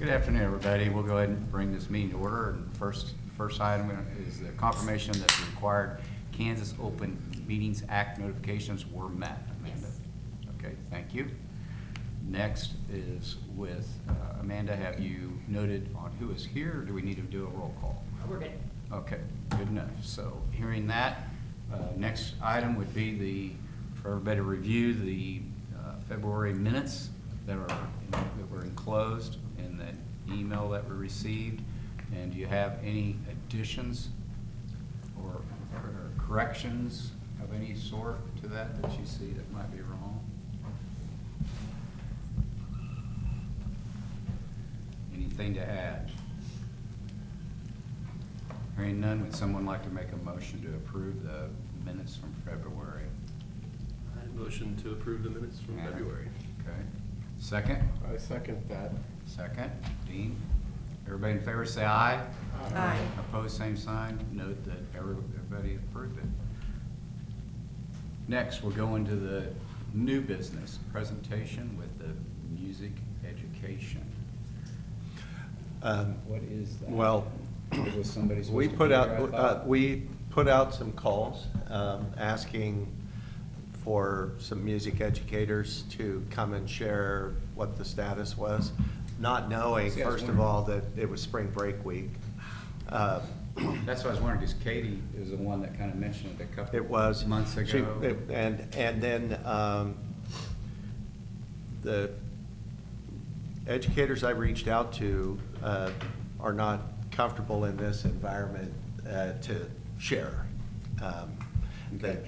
Good afternoon, everybody. We'll go ahead and bring this meeting to order. And first item is the confirmation that the required Kansas Open Meetings Act notifications were met. Amanda? Yes. Okay, thank you. Next is with Amanda. Have you noted on who is here, or do we need to do a roll call? We're good. Okay, good enough. So hearing that, next item would be for everybody to review the February minutes that were enclosed in that email that we received. And do you have any additions or corrections of any sort to that you see that might be wrong? Anything to add? Hearing none, would someone like to make a motion to approve the minutes from February? I motion to approve the minutes from February. Okay. Second? I second that. Second. Dean? Everybody in favor say aye. Aye. Opposed, same sign. Note that everybody approved it. Next, we'll go into the new business presentation with the music education. What is that? Well, Was somebody supposed we to put be out there, I thought? we put out some calls asking for some music educators to come and share what the status was, not knowing, See, I was first of all, that it was spring break week. That's what I was wondering, because Katie is the one that kind of mentioned it a couple It was months ago. and then the educators I reached out to are not comfortable in this environment to share. Okay.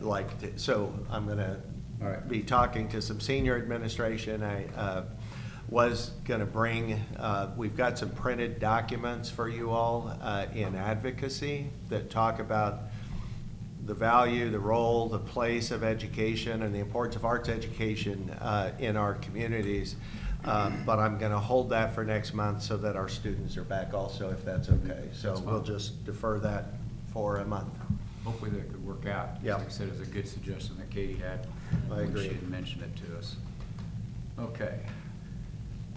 So I'm going to All right. be talking to some senior administration. I was going to bring, we've got some printed documents for you all in advocacy that talk about the value, the role, the place of education, and the importance of arts education in our communities. But I'm going to hold that for next month so that our students are back also, if that's okay. So That's fine. we'll just defer that for a month. Hopefully that could work out. Yeah. Like I said, it was a good suggestion that Katie had. I when agree. She had mentioned it to us. Okay.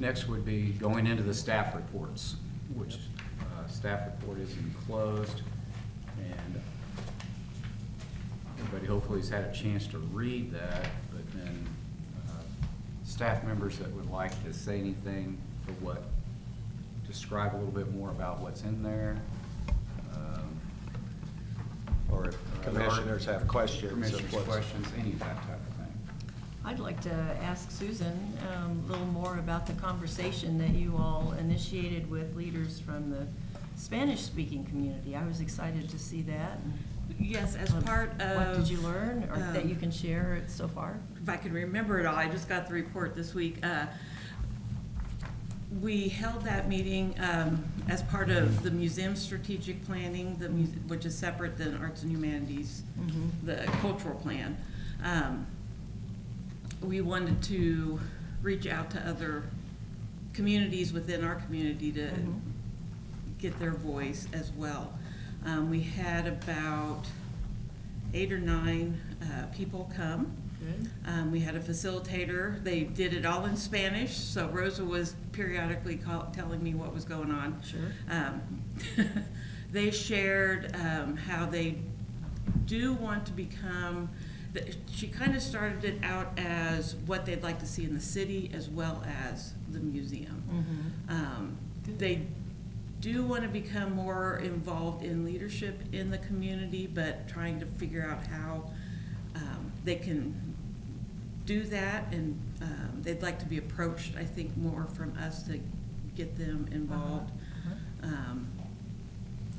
Next would be going into the staff reports, which staff report is enclosed. And everybody hopefully has had a chance to read that, but then staff members that would like to say anything for describe a little bit more about what's in there. Or if commissioners have questions. of Commissioners' what's- questions, any of that type of thing. I'd like to ask Susan a little more about the conversation that you all initiated with leaders from the Spanish-speaking community. I was excited to see that. Yes, as part of... What did you learn, or that you can share so far? If I can remember it all, I just got the report this week. We held that meeting as part of the museum strategic planning, which is separate than Arts and Humanities, the cultural plan. We wanted to reach out to other communities within our community to get their voice as well. We had about 8 or 9 people come. Good. We had a facilitator. They did it all in Spanish, so Rosa was periodically telling me what was going on. Sure. They shared how they do want to become, she kind of started it out as what they'd like to see in the city as well as the museum. They do want to become more involved in leadership in the community, but trying to figure out how they can do that, and they'd like to be approached, I think, more from us to get them involved,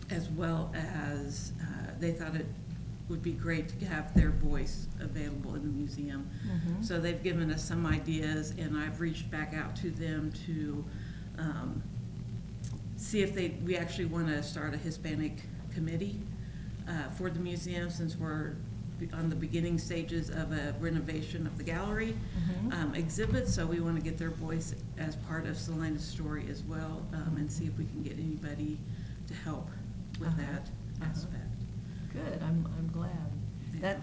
as well as they thought it would be great to have their voice available in the museum. So they've given us some ideas, and I've reached back out to them to see if we actually want to start a Hispanic committee for the museum, since we're on the beginning stages of a renovation of the gallery exhibit. So we want to get their voice as part of Selena's story as well, and see if we can get anybody to help with that aspect. Good, I'm glad. That,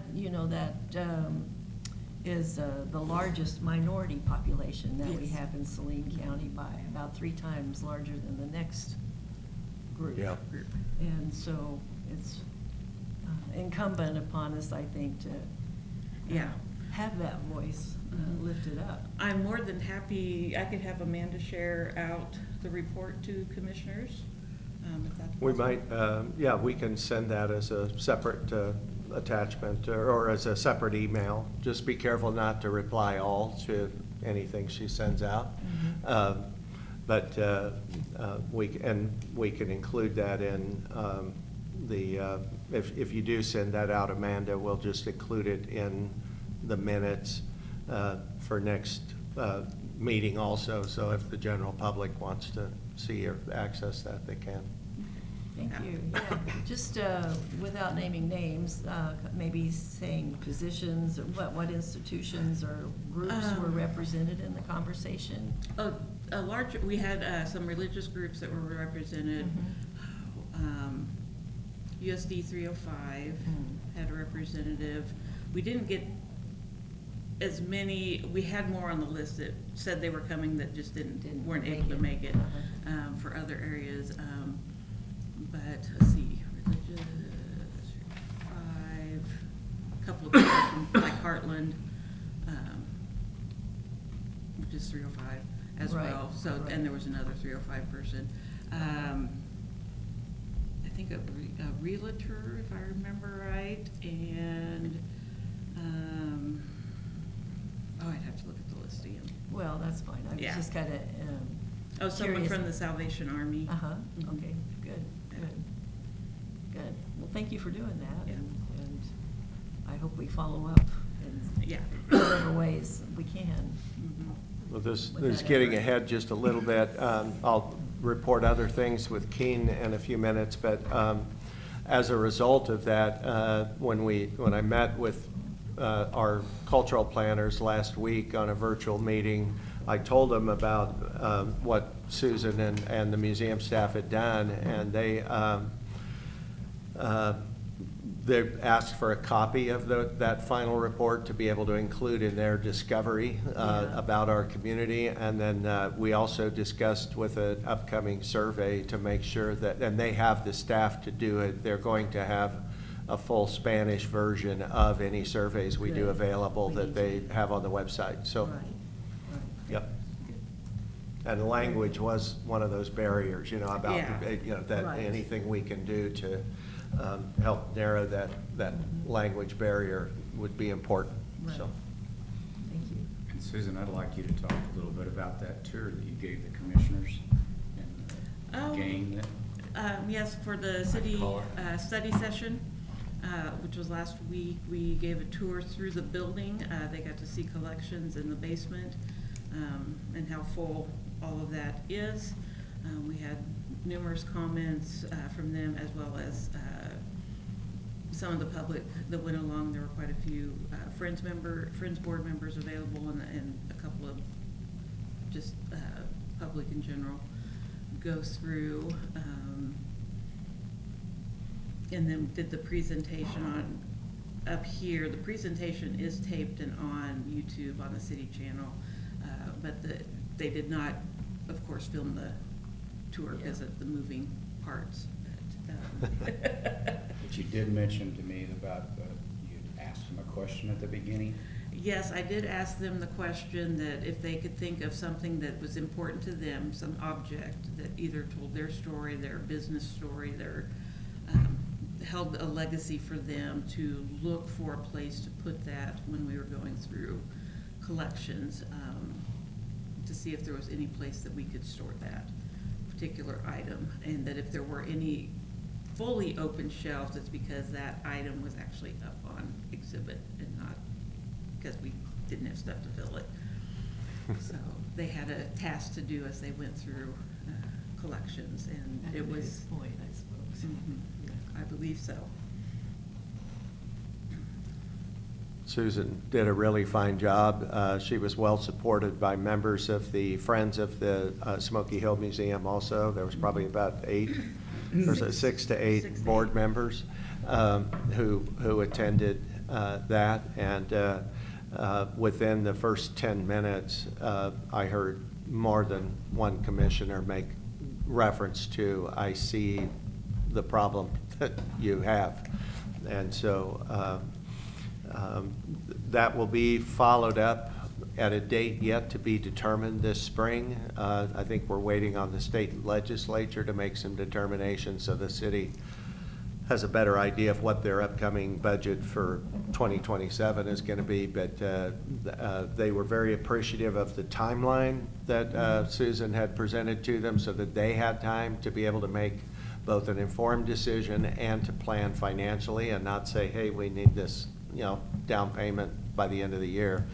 is the largest minority population that we Yes. have in Saline County by about 3 times larger than the next group. Yeah. And so it's incumbent upon us, I think, to Yeah. have that voice lifted up. I'm more than happy, I could have Amanda share out the report to commissioners, if that's We possible. might, yeah, we can send that as a separate attachment or as a separate email. Just be careful not to reply all to anything she sends out. But we can include that in if you do send that out, Amanda, we'll just include it in the minutes for next meeting also. So if the general public wants to see or access that, they can. Thank Yeah. you. Yeah, just without naming names, maybe saying positions, or what institutions or groups were represented in the conversation? A large, we had some religious groups that were represented. USD 305 had a representative. We didn't get as many, we had more on the list that said they were coming that just weren't make able to it. make it for other areas. But let's see, religious, 5, a couple of people from like Heartland, which is 305 as Right, well. So, right. and there was another 305 person. I think a realtor, if I remember right, and, I'd have to look at the list again. Well, that's fine. I was Yeah. just kind of Oh, someone from the Salvation Army. Uh-huh, Mhm. okay, good, good, good. Well, thank you for doing that, Yeah. and I hope we follow up in Yeah. whatever ways we can. Mhm. Well, this With is that getting effort. ahead just a little bit. I'll report other things with Keene in a few minutes, but as a result of that, when I met with our cultural planners last week on a virtual meeting, I told them about what Susan and the museum staff had done, and they asked for a copy of that final report to be able to include in their discovery about our community. And then we also discussed with an upcoming survey to make sure that, and they have the staff to do it, they're going to have a full Spanish version of any surveys we do Good. available We that need they to. have on the website. So, Right, right. yep. And the language was one of those barriers, about, Yeah. that Right. anything we can do to help narrow that Mhm. language barrier would be important, Right. so. Thank you. And Susan, I'd like you to talk a little bit about that tour that you gave the commissioners and the Oh. game that. Yes, for the city Call study session, which was last week, we gave a tour through the building. They got to see collections in the basement and how full all of that is. We had numerous comments from them, as well as some of the public that went along. There were quite a few Friends board members available, and a couple of just public in general go through. And then did the presentation on up here. The presentation is taped and on YouTube on the city channel, but they did not, of course, film the tour because of the moving parts. But you did mention to me about, you'd asked them a question at the beginning. Yes, I did ask them the question that if they could think of something that was important to them, some object that either told their story, their business story, their held a legacy for them, to look for a place to put that when we were going through collections, to see if there was any place that we could store that particular item, and that if there were any fully open shelves, it's because that item was actually up on exhibit and not because we didn't have stuff to fill it. So they had a task to do as they went through collections, and That's it a was. good point, I suppose. Mhm, I believe so. Susan did a really fine job. She was well supported by members of the Friends of the Smoky Hill Museum also. There was probably about 8, or so 6 to 8 6 to board 8. members who attended that. And within the first 10 minutes, I heard more than one commissioner make reference to, I see the problem that you have. And so that will be followed up at a date yet to be determined this spring. I think we're waiting on the state legislature to make some determinations so the city has a better idea of what their upcoming budget for 2027 is going to be. But they were very appreciative of the timeline that Susan had presented to them so that they had time to be able to make both an informed decision and to plan financially and not say, hey, we need this, down payment by the end of the year.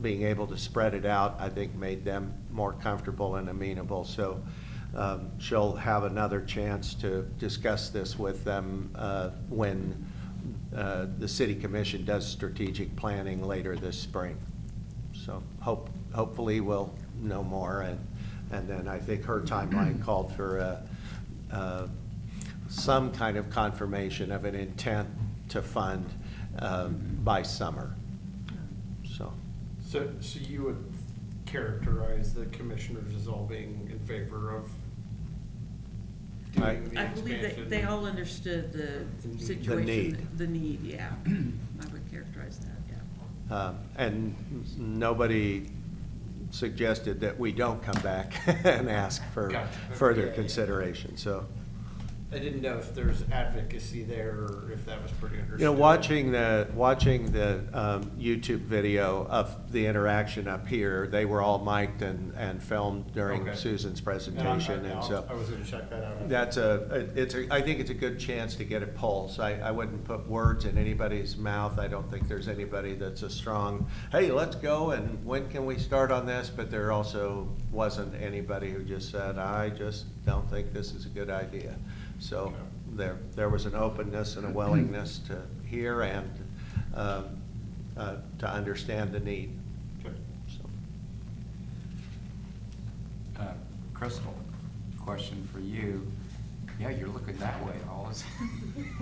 Being able to spread it out, I think, made them more comfortable and amenable. So she'll have another chance to discuss this with them when the City Commission does strategic planning later this spring. So hopefully we'll know more. And then I think her timeline called for some kind of confirmation of an intent to fund by summer. So you would characterize the commissioners as all being in favor of doing the I believe expansion? they all understood the need. situation. need. The need, yeah. I would characterize that, yeah. And nobody suggested that we don't come back and ask for Gotcha. further Yeah. consideration. So, I didn't know if there's advocacy there or if that was pretty understood. watching the YouTube video of the interaction up here, they were all mic'd and filmed during Okay. Susan's And presentation, and so. I was gonna check that out. I think it's a good chance to get a pulse. I wouldn't put words in anybody's mouth. I don't think there's anybody that's a strong, hey, let's go and when can we start on this? But there also wasn't anybody who just said, I just don't think this is a good idea. So there was an openness and a willingness to hear and to understand the need. Okay. So. Crystal, question for you. Yeah, you're looking that way, always.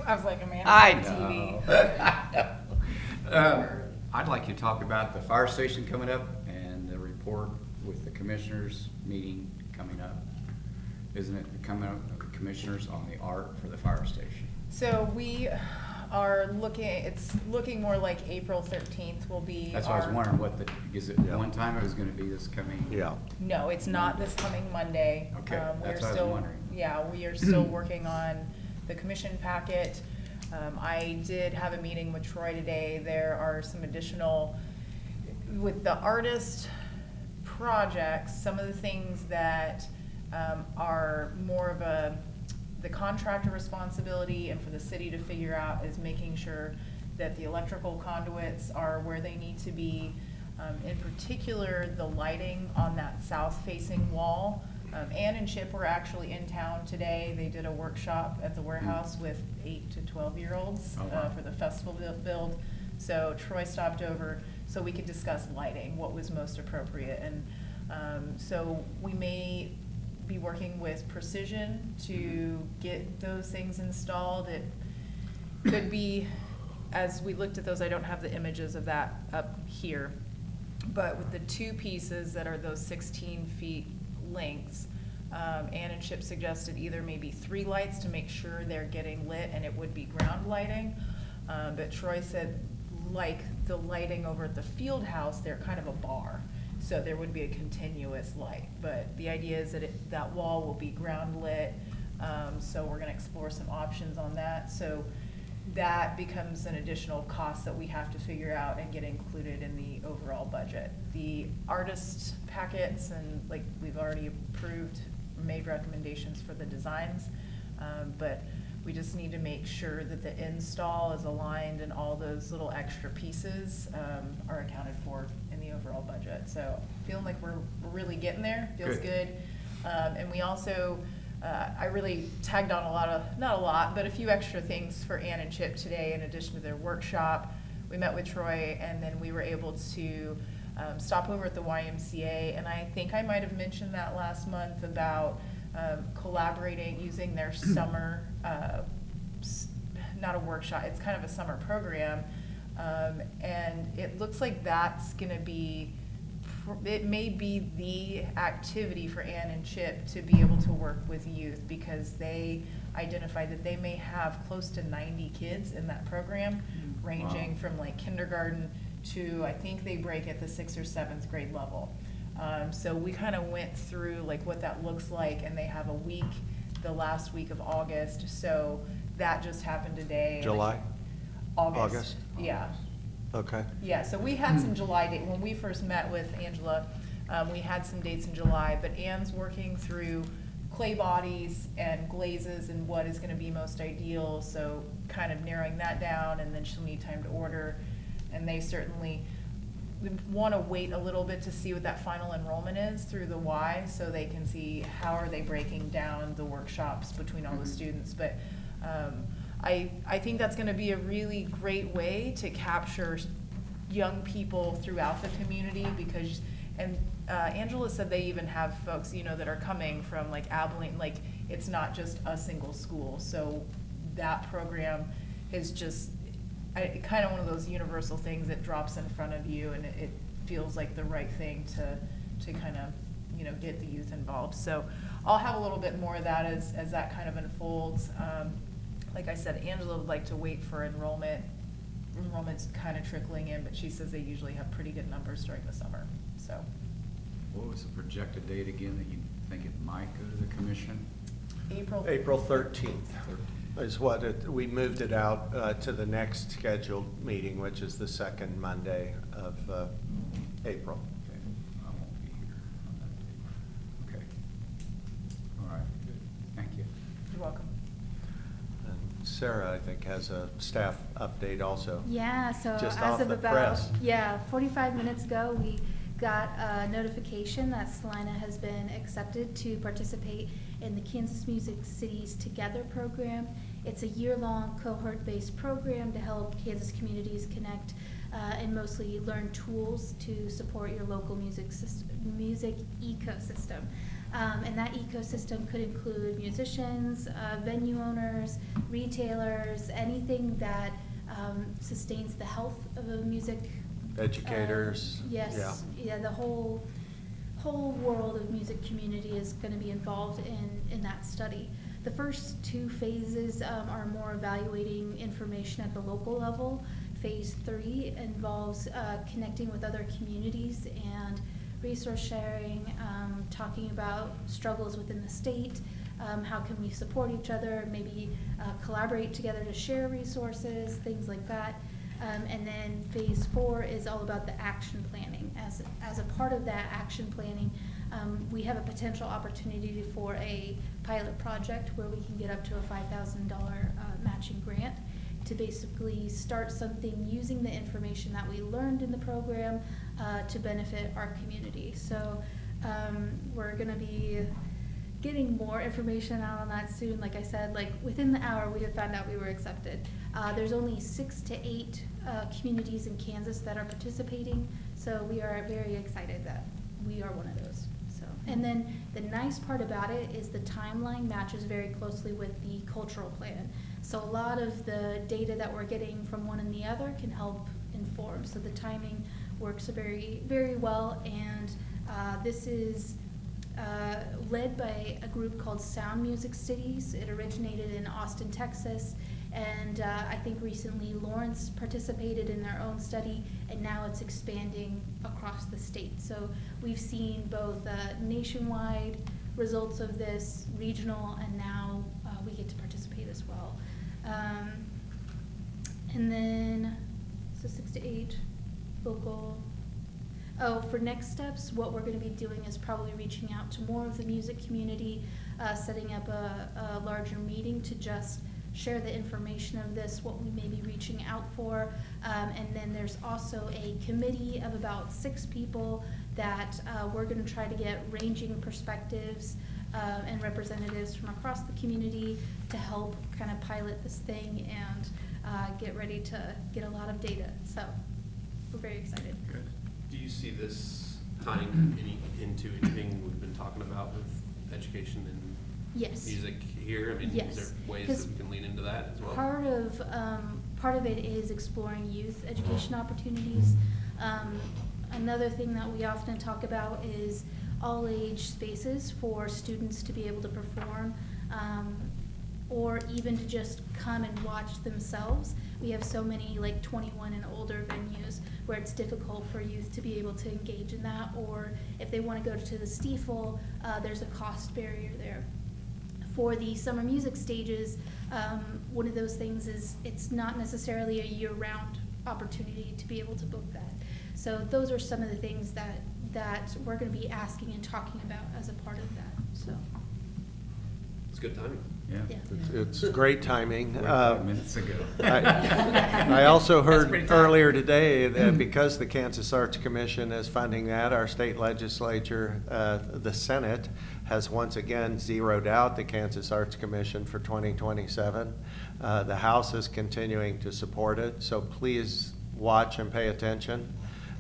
I was like, man, I on TV. know. I'd like you to talk about the fire station coming up and the report with the commissioners meeting coming up. Isn't it coming up, the commissioners on the art for the fire station? So we are looking, it's looking more like April 13th will be That's why I was our- wondering is it Yeah. one time it was gonna be this coming? Yeah. No, it's not this coming Monday. Okay, We're that's what I was still- wondering. Yeah, we are still working on the commission packet. I did have a meeting with Troy today. There are some additional, with the artist projects, some of the things that are more of the contractor responsibility and for the city to figure out is making sure that the electrical conduits are where they need to be. In particular, the lighting on that south-facing wall. Ann and Chip were actually in town today. They did a workshop at the warehouse with 8 to 12-year-olds Oh, wow. for the festival build. So Troy stopped over so we could discuss lighting, what was most appropriate. And so we may be working with Precision to get those things installed. It could be, as we looked at those, I don't have the images of that up here, but with the two pieces that are those 16 feet lengths, Ann and Chip suggested either maybe 3 lights to make sure they're getting lit and it would be ground lighting. But Troy said, like the lighting over at the field house, they're kind of a bar. So there would be a continuous light, but the idea is that that wall will be ground lit. So we're gonna explore some options on that. So that becomes an additional cost that we have to figure out and get included in the overall budget. The artist packets and like we've already approved, made recommendations for the designs, but we just need to make sure that the install is aligned and all those little extra pieces are accounted for in the overall budget. So feeling like we're really getting there, feels good. And we also, I really tagged on not a lot, but a few extra things for Ann and Chip today in addition to their workshop. We met with Troy and then we were able to stop over at the YMCA. And I think I might have mentioned that last month about collaborating, using their summer, not a workshop, it's kind of a summer program And it looks like that's gonna be, it may be the activity for Ann and Chip to be able to work with youth, because they identified that they may have close to 90 kids in that program, ranging Wow. from like kindergarten to, I think they break at the 6th or 7th grade level. So we kind of went through like what that looks like, and they have a week, the last week of August, so that just happened today. July? August. Yeah. Okay. Yeah, so we had some July date, when we first met with Angela, we had some dates in July, but Ann's working through clay bodies and glazes and what is gonna be most ideal, so kind of narrowing that down, and then she'll need time to order. And they certainly wanna wait a little bit to see what that final enrollment is through the Y, so they can see how are they breaking down the workshops between all the students. But I think that's gonna be a really great way to capture young people throughout the community, because, and Angela said they even have folks, you know, that are coming from like Abilene, like, it's not just a single school, so that program is just, kind of one of those universal things that drops in front of you, and it feels like the right thing to kind of, you know, get the youth involved. So I'll have a little bit more of that as that kind of unfolds. Like I said, Angela would like to wait for enrollment. Enrollment's kind of trickling in, but she says they usually have pretty good numbers during the summer, so. What was the projected date again that you think it might go to the commission? April 13th is what we moved it out to the next scheduled meeting, which is the second Monday of April. Okay, I won't be here on that date. Okay. All right, good, thank you. You're welcome. And Sarah, I think, has a staff update also. Yeah, so Just as off of the about, press. 45 minutes ago, we got a notification that Salina has been accepted to participate in the Kansas Music Cities Together program. It's a year-long cohort-based program to help Kansas communities connect and mostly learn tools to support your local music ecosystem. And that ecosystem could include musicians, venue owners, retailers, anything that sustains the health of a music. Educators. Yes, yeah, the whole world of music community is going to be involved in that study. The first two phases are more evaluating information at the local level. Phase 3 involves connecting with other communities and resource sharing, talking about struggles within the state, how can we support each other, maybe collaborate together to share resources, things like that. And then phase 4 is all about the action planning. As a part of that action planning, we have a potential opportunity for a pilot project where we can get up to a $5,000 matching grant to basically start something using the information that we learned in the program to benefit our community. So we're going to be getting more information out on that soon. Like I said, like within the hour we have found out we were accepted. There's only 6 to 8 communities in Kansas that are participating, so we are very excited that we are one of those. So, and then the nice part about it is the timeline matches very closely with the cultural plan. So a lot of the data that we're getting from one and the other can help inform. So the timing works very, very well, and this is led by a group called Sound Music Cities. It originated in Austin, Texas, and I think recently Lawrence participated in their own study, and now it's expanding across the state. So we've seen both nationwide results of this, regional, and now we get to participate as well. And then, so 6 to 8 local. Oh, for next steps, what we're going to be doing is probably reaching out to more of the music community, setting up a larger meeting to just share the information of this, what we may be reaching out for. And then there's also a committee of about 6 people that we're going to try to get ranging perspectives and representatives from across the community to help kind of pilot this thing and get ready to get a lot of data. So we're very excited. Good. Do you see this tying into anything we've been talking about with education and Yes. music here? I mean, Yes. is there ways 'Cause that we can lean into that as well? Part of part of it is exploring youth education opportunities. Another thing that we often talk about is all-age spaces for students to be able to perform, or even to just come and watch themselves. We have so many like 21 and older venues where it's difficult for youth to be able to engage in that, or if they want to go to the Stiefel, there's a cost barrier there. For the summer music stages, one of those things is it's not necessarily a year-round opportunity to be able to book that. So those are some of the things that we're going to be asking and talking about as a part of that. So It's good timing. Yeah. yeah. It's great timing. 45 minutes ago. I also That's pretty heard tough. earlier today that because the Kansas Arts Commission is funding that, our state legislature, the Senate, has once again zeroed out the Kansas Arts Commission for 2027. The House is continuing to support it, so please watch and pay attention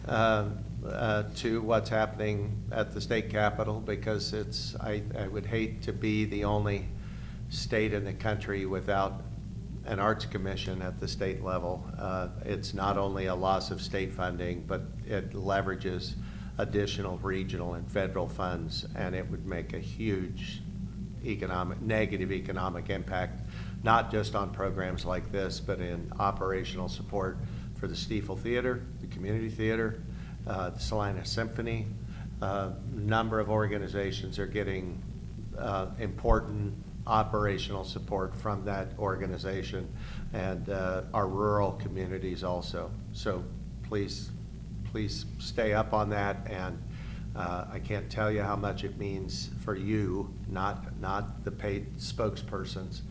to what's happening at the state capitol, because I would hate to be the only state in the country without an arts commission at the state level. It's not only a loss of state funding, but it leverages additional regional and federal funds, and it would make a huge negative economic impact, not just on programs like this, but in operational support for the Stiefel Theater, the Community Theater, the Salina Symphony. Number of organizations are getting important operational support from that organization, and our rural communities also. So please stay up on that, and I can't tell you how much it means for you, not the paid spokespersons,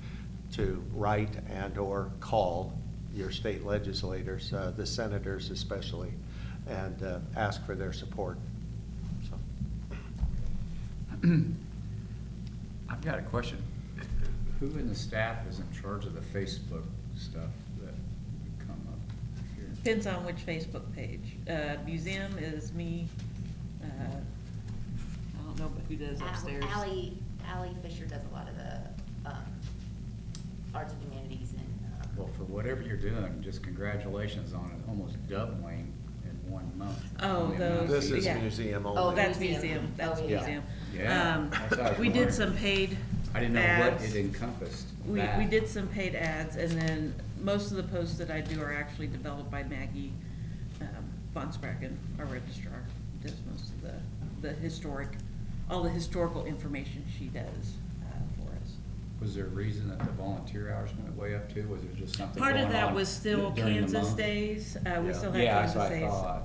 to write and or call your state legislators, the senators especially, and ask for their support. So. I've got a question. Who in the staff is in charge of the Facebook stuff that would come up here? Depends on which Facebook page. Museum is me. I don't know, but who does upstairs? Allie Fisher does a lot of the arts and humanities and. Well, for whatever you're doing, just congratulations on it almost doubling in 1 month. Oh, those- This is Yeah. museum only. Oh, that's Museum. museum, that's Oh, yeah. museum. Yeah, that's what I was We did wondering. some paid I didn't know what ads. it encompassed. We that. did some paid ads, and then most of the posts that I do are actually developed by Maggie Von Spracken, our registrar, does most of all the historical information she does for us. Was there a reason that the volunteer hours went way up too? Was there just something Part going of that on was still during the Kansas month? Days, we Yeah. still had Yeah, Kansas that's what I Days. thought.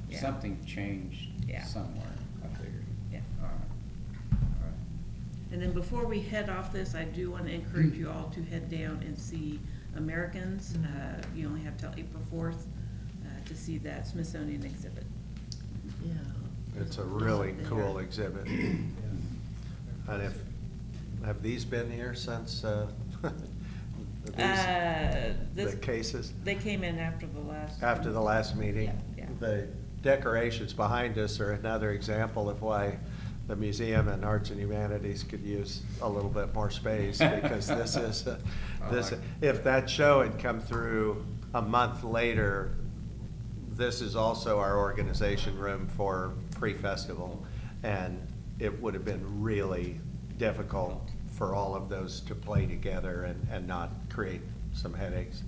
Yeah. Something changed Yeah. somewhere, I figured. Yeah. All right. All right. And then before we head off this, I do want to encourage you all to head down and see Americans. You only have till April 4th to see that Smithsonian exhibit. Yeah. It's a really cool exhibit. And have these been here since the This, cases? they came in after the last. After the last meeting? Yeah. The decorations behind us are another example of why the museum and arts and humanities could use a little bit more space, because this is, if that show had come through a month later, this is also our organization room for pre-festival, and it would have been really difficult for all of those to play together and not create some headaches.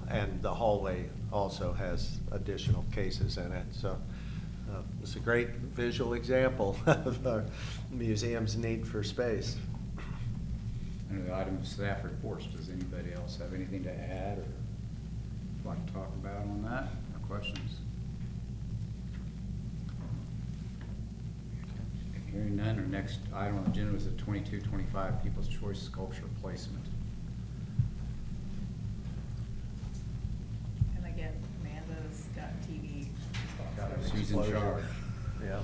And the hallway also has additional cases in it, so it's a great visual example of our museum's need for space. Under the item of staff reports, does anybody else have anything to add or like to talk about on that, or questions? Hearing none, our next item on the agenda is the 22-25 People's Choice Sculpture Placement. And again, Amanda's got TV. She's in charge. Yeah.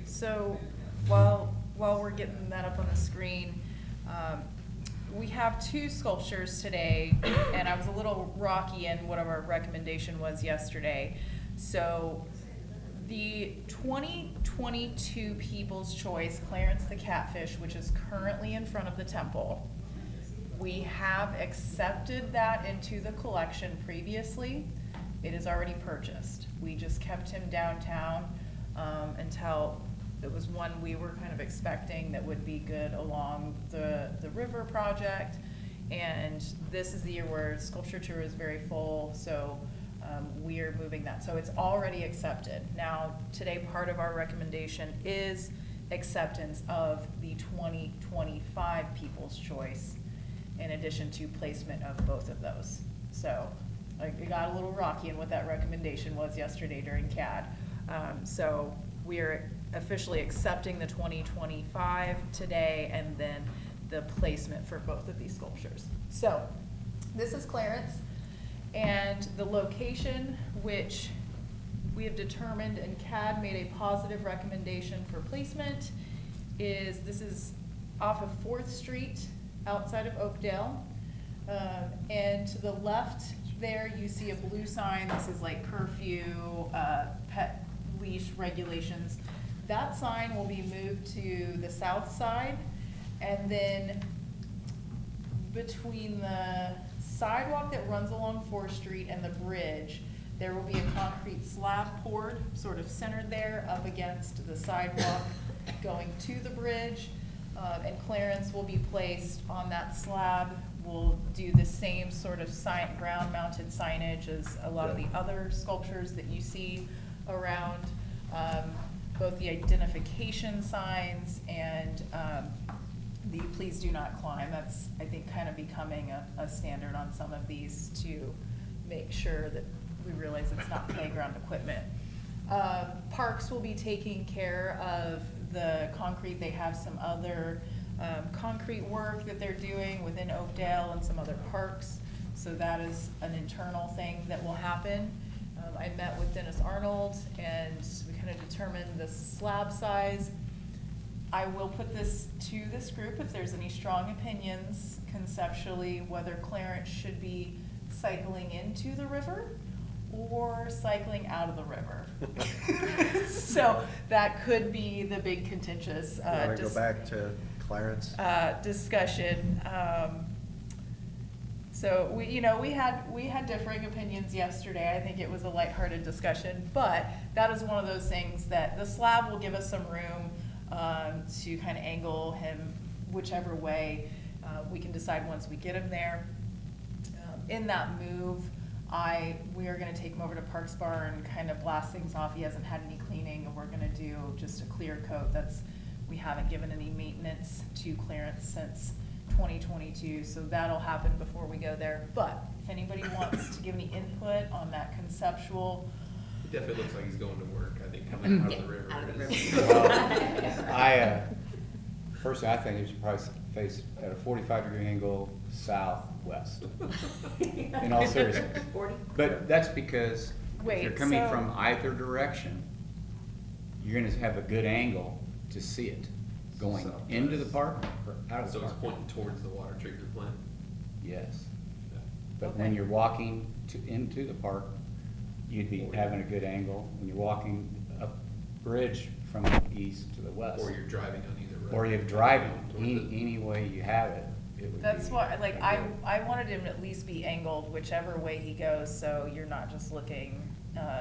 So while we're getting that up on the screen, we have two sculptures today, and I was a little rocky in what our recommendation was yesterday. So the 2022 People's Choice Clarence the Catfish, which is currently in front of the temple, we have accepted that into the collection previously. It is already purchased. We just kept him downtown until it was one we were kind of expecting that would be good along the river project. And this is the year where sculpture tour is very full, so we are moving that. So it's already accepted. Now, today part of our recommendation is acceptance of the 2025 People's Choice, in addition to placement of both of those. So it got a little rocky in what that recommendation was yesterday during CAD. So we are officially accepting the 2025 today, and then the placement for both of these sculptures. So this is Clarence, and the location which we have determined, and CAD made a positive recommendation for placement, this is off of 4th Street outside of Oakdale. And to the left there, you see a blue sign. This is like curfew, pet leash regulations. That sign will be moved to the south side, and then between the sidewalk that runs along 4th Street and the bridge, there will be a concrete slab poured, sort of centered there up against the sidewalk going to the bridge. And Clarence will be placed on that slab. We'll do the same sort of ground-mounted signage as a lot of the other sculptures that you see around, both the identification signs and the please do not climb. That's, I think, kind of becoming a standard on some of these to make sure that we realize it's not playground equipment. Parks will be taking care of the concrete. They have some other concrete work that they're doing within Oakdale and some other parks. So that is an internal thing that will happen. I met with Dennis Arnold, and we kind of determined the slab size. I will put this to this group if there's any strong opinions conceptually whether Clarence should be cycling into the river or cycling out of the river. So that could be the big contentious Want to go back to Clarence? Discussion. So we had differing opinions yesterday. I think it was a lighthearted discussion, but that is one of those things that the slab will give us some room to kind of angle him whichever way we can decide once we get him there. In that move, we are gonna take him over to Parks Bar and kind of blast things off. He hasn't had any cleaning, and we're gonna do just a clear coat. We haven't given any maintenance to Clarence since 2022, so that'll happen before we go there. But if anybody wants to give any input on that conceptual. It definitely looks like he's going to work, I think, coming out of the river. Out of the is- river. Well, personally, I think it should probably face at a 45-degree angle southwest, in all seriousness. 40? But that's because if Wait, you're coming so- from either direction, you're gonna have a good angle to see it going Southwest. into the park or out of So the it's park. pointing towards the water treatment plant? Yes, Yeah. but when Okay. you're walking into the park, you'd be having a good angle. When you're walking up bridge from the east to the west. Or you're driving on either road. Or you're driving, Towards any way you have it, it would be. That's why, like, I ideal. wanted him to at least be angled whichever way he goes, so you're not just looking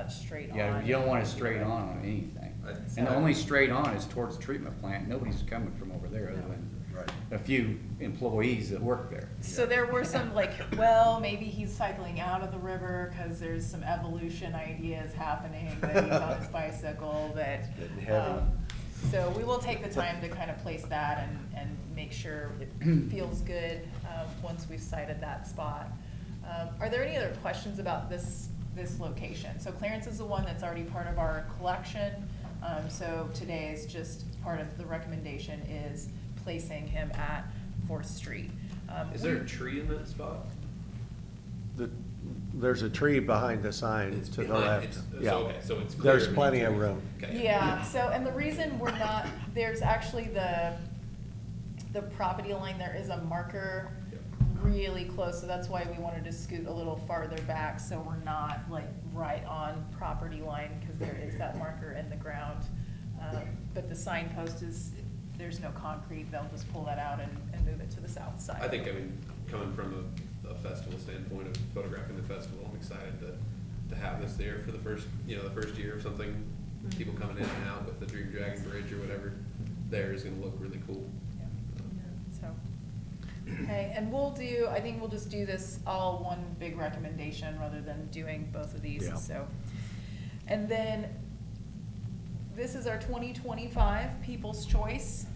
straight on. Yeah, you don't want it straight on anything. And the only straight on is towards the treatment plant. Nobody's coming from over there other than Right. a few employees that work there. So there were some like, well, maybe he's cycling out of the river because there's some evolution ideas happening, that he's on his bicycle, that. Getting heavy. So we will take the time to kind of place that and make sure it feels good, once we've cited that spot. Are there any other questions about this location? So Clarence is the one that's already part of our collection. So today is just part of the recommendation is placing him at 4th Street. Is there a tree in that spot? There's a tree behind the sign It's to the behind- left. it's- so, Yeah. okay, so it's clear There's and plenty of maintained. room. Okay. Yeah, so, and the reason we're not, there's actually the property line, there is a marker really close, so that's why we wanted to scoot a little farther back, so we're not like right on property line, because there is that marker in the ground. But the signpost is, there's no concrete, they'll just pull that out and move it to the south side. I think, I mean, coming from a festival standpoint of photographing the festival, I'm excited to have this there for the first year of something, people coming in and out with the Dream Dragon Bridge or whatever there is gonna look really cool. So, okay, and I think we'll just do this all one big recommendation rather than doing both of these, Yeah. so. And then, this is our 2025 People's Choice.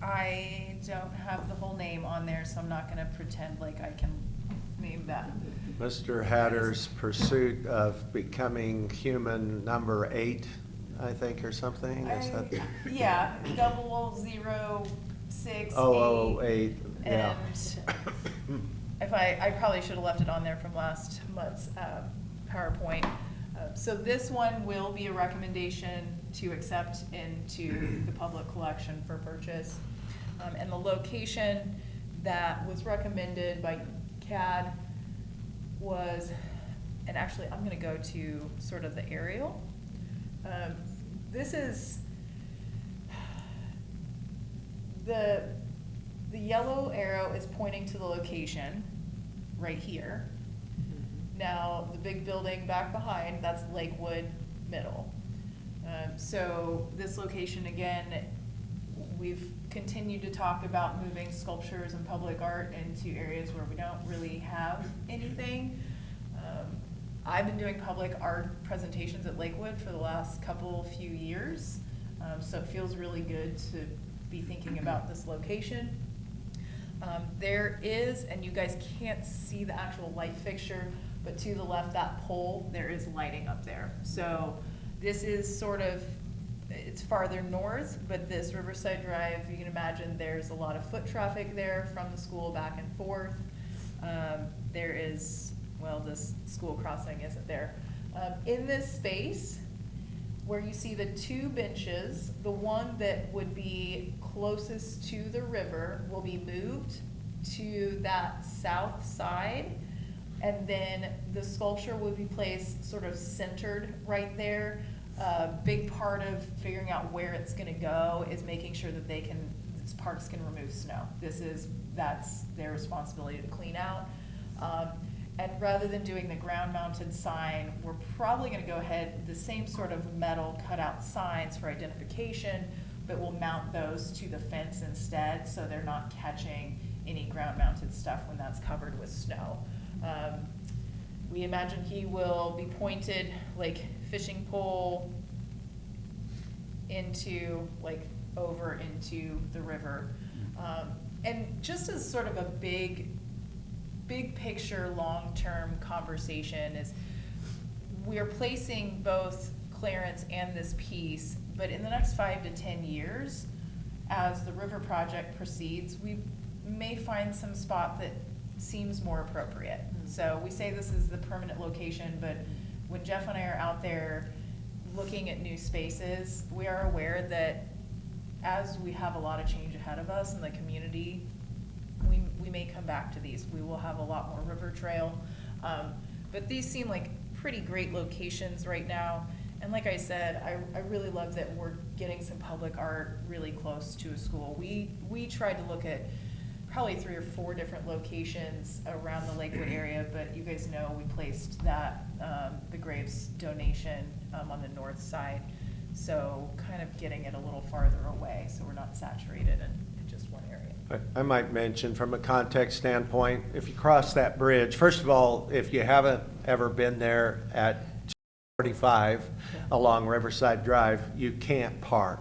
I don't have the whole name on there, so I'm not gonna pretend like I can name that. Mr. Hatter's pursuit of becoming human number 8, I think, or something, is that? Yeah, 0068. 008, yeah. And if I probably should have left it on there from last month's PowerPoint. So this one will be a recommendation to accept into the public collection for purchase. And the location that was recommended by CAD was, and actually I'm gonna go to sort of the aerial. This is, the yellow arrow is pointing to the location right here. Now, the big building back behind, that's Lakewood Middle. So this location, again, we've continued to talk about moving sculptures and public art into areas where we don't really have anything. I've been doing public art presentations at Lakewood for the last few years, so it feels really good to be thinking about this location. There is, and you guys can't see the actual light fixture, but to the left, that pole, there is lighting up there. So this is sort of, it's farther north, but this Riverside Drive, you can imagine there's a lot of foot traffic there from the school back and forth. There is, well, this school crossing isn't there. In this space, where you see the 2 benches, the one that would be closest to the river will be moved to that south side. And then the sculpture will be placed sort of centered right there. Big part of figuring out where it's gonna go is making sure that parks can remove snow. That's their responsibility to clean out. And rather than doing the ground-mounted sign, we're probably gonna go ahead, the same sort of metal cutout signs for identification, but we'll mount those to the fence instead, so they're not catching any ground-mounted stuff when that's covered with snow. We imagine he will be pointed like fishing pole into, like, over into the river. And just as sort of a big picture, long-term conversation is, we're placing both Clarence and this piece, but in the next 5 to 10 years, as the river project proceeds, we may find some spot that seems more appropriate. So we say this is the permanent location, but when Jeff and I are out there looking at new spaces, we are aware that as we have a lot of change ahead of us in the community, we may come back to these. We will have a lot more river trail. But these seem like pretty great locations right now. And like I said, I really love that we're getting some public art really close to a school. We tried to look at probably 3 or 4 different locations around the Lakewood area, but you guys know we placed that, the Graves donation on the north side. So kind of getting it a little farther away, so we're not saturated in just one area. I might mention from a context standpoint, if you cross that bridge, first of all, if you haven't ever been there at 45 along Riverside Drive, you can't park,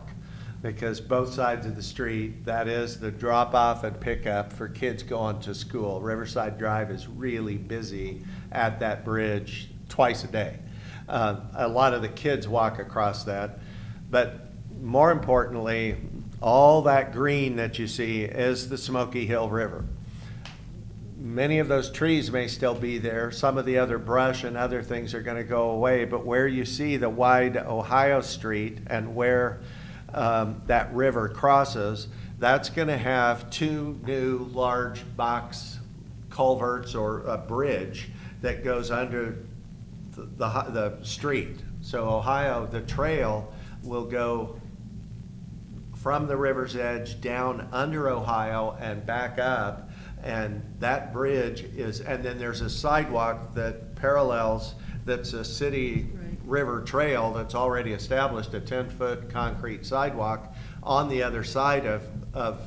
because both sides of the street, that is the drop-off and pickup for kids going to school. Riverside Drive is really busy at that bridge twice a day. A lot of the kids walk across that, but more importantly, all that green that you see is the Smoky Hill River. Many of those trees may still be there. Some of the other brush and other things are going to go away, but where you see the wide Ohio Street and where that river crosses, that's going to have 2 new large box culverts or a bridge that goes under the street. So Ohio, the trail will go from the river's edge down under Ohio and back up. And that bridge is, and then there's a sidewalk that parallels, that's a city river trail that's already established, a 10-foot concrete sidewalk on the other side of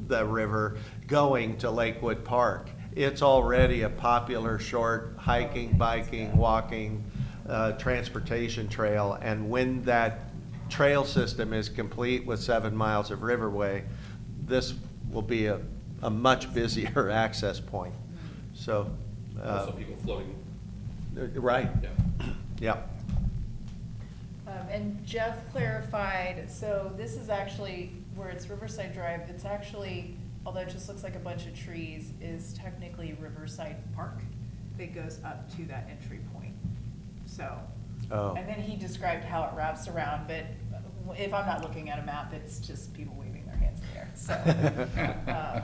the river going to Lakewood Park. It's already a popular short hiking, biking, walking, transportation trail. And when that trail system is complete with 7 miles of riverway, this will be a much busier access point. So, Also people floating. right, Yeah. yep. And Jeff clarified, so this is actually, where it's Riverside Drive, it's actually, although it just looks like a bunch of trees, is technically Riverside Park that goes up to that entry point. So, Oh. and then he described how it wraps around, but if I'm not looking at a map, it's just people waving their hands in the air, so.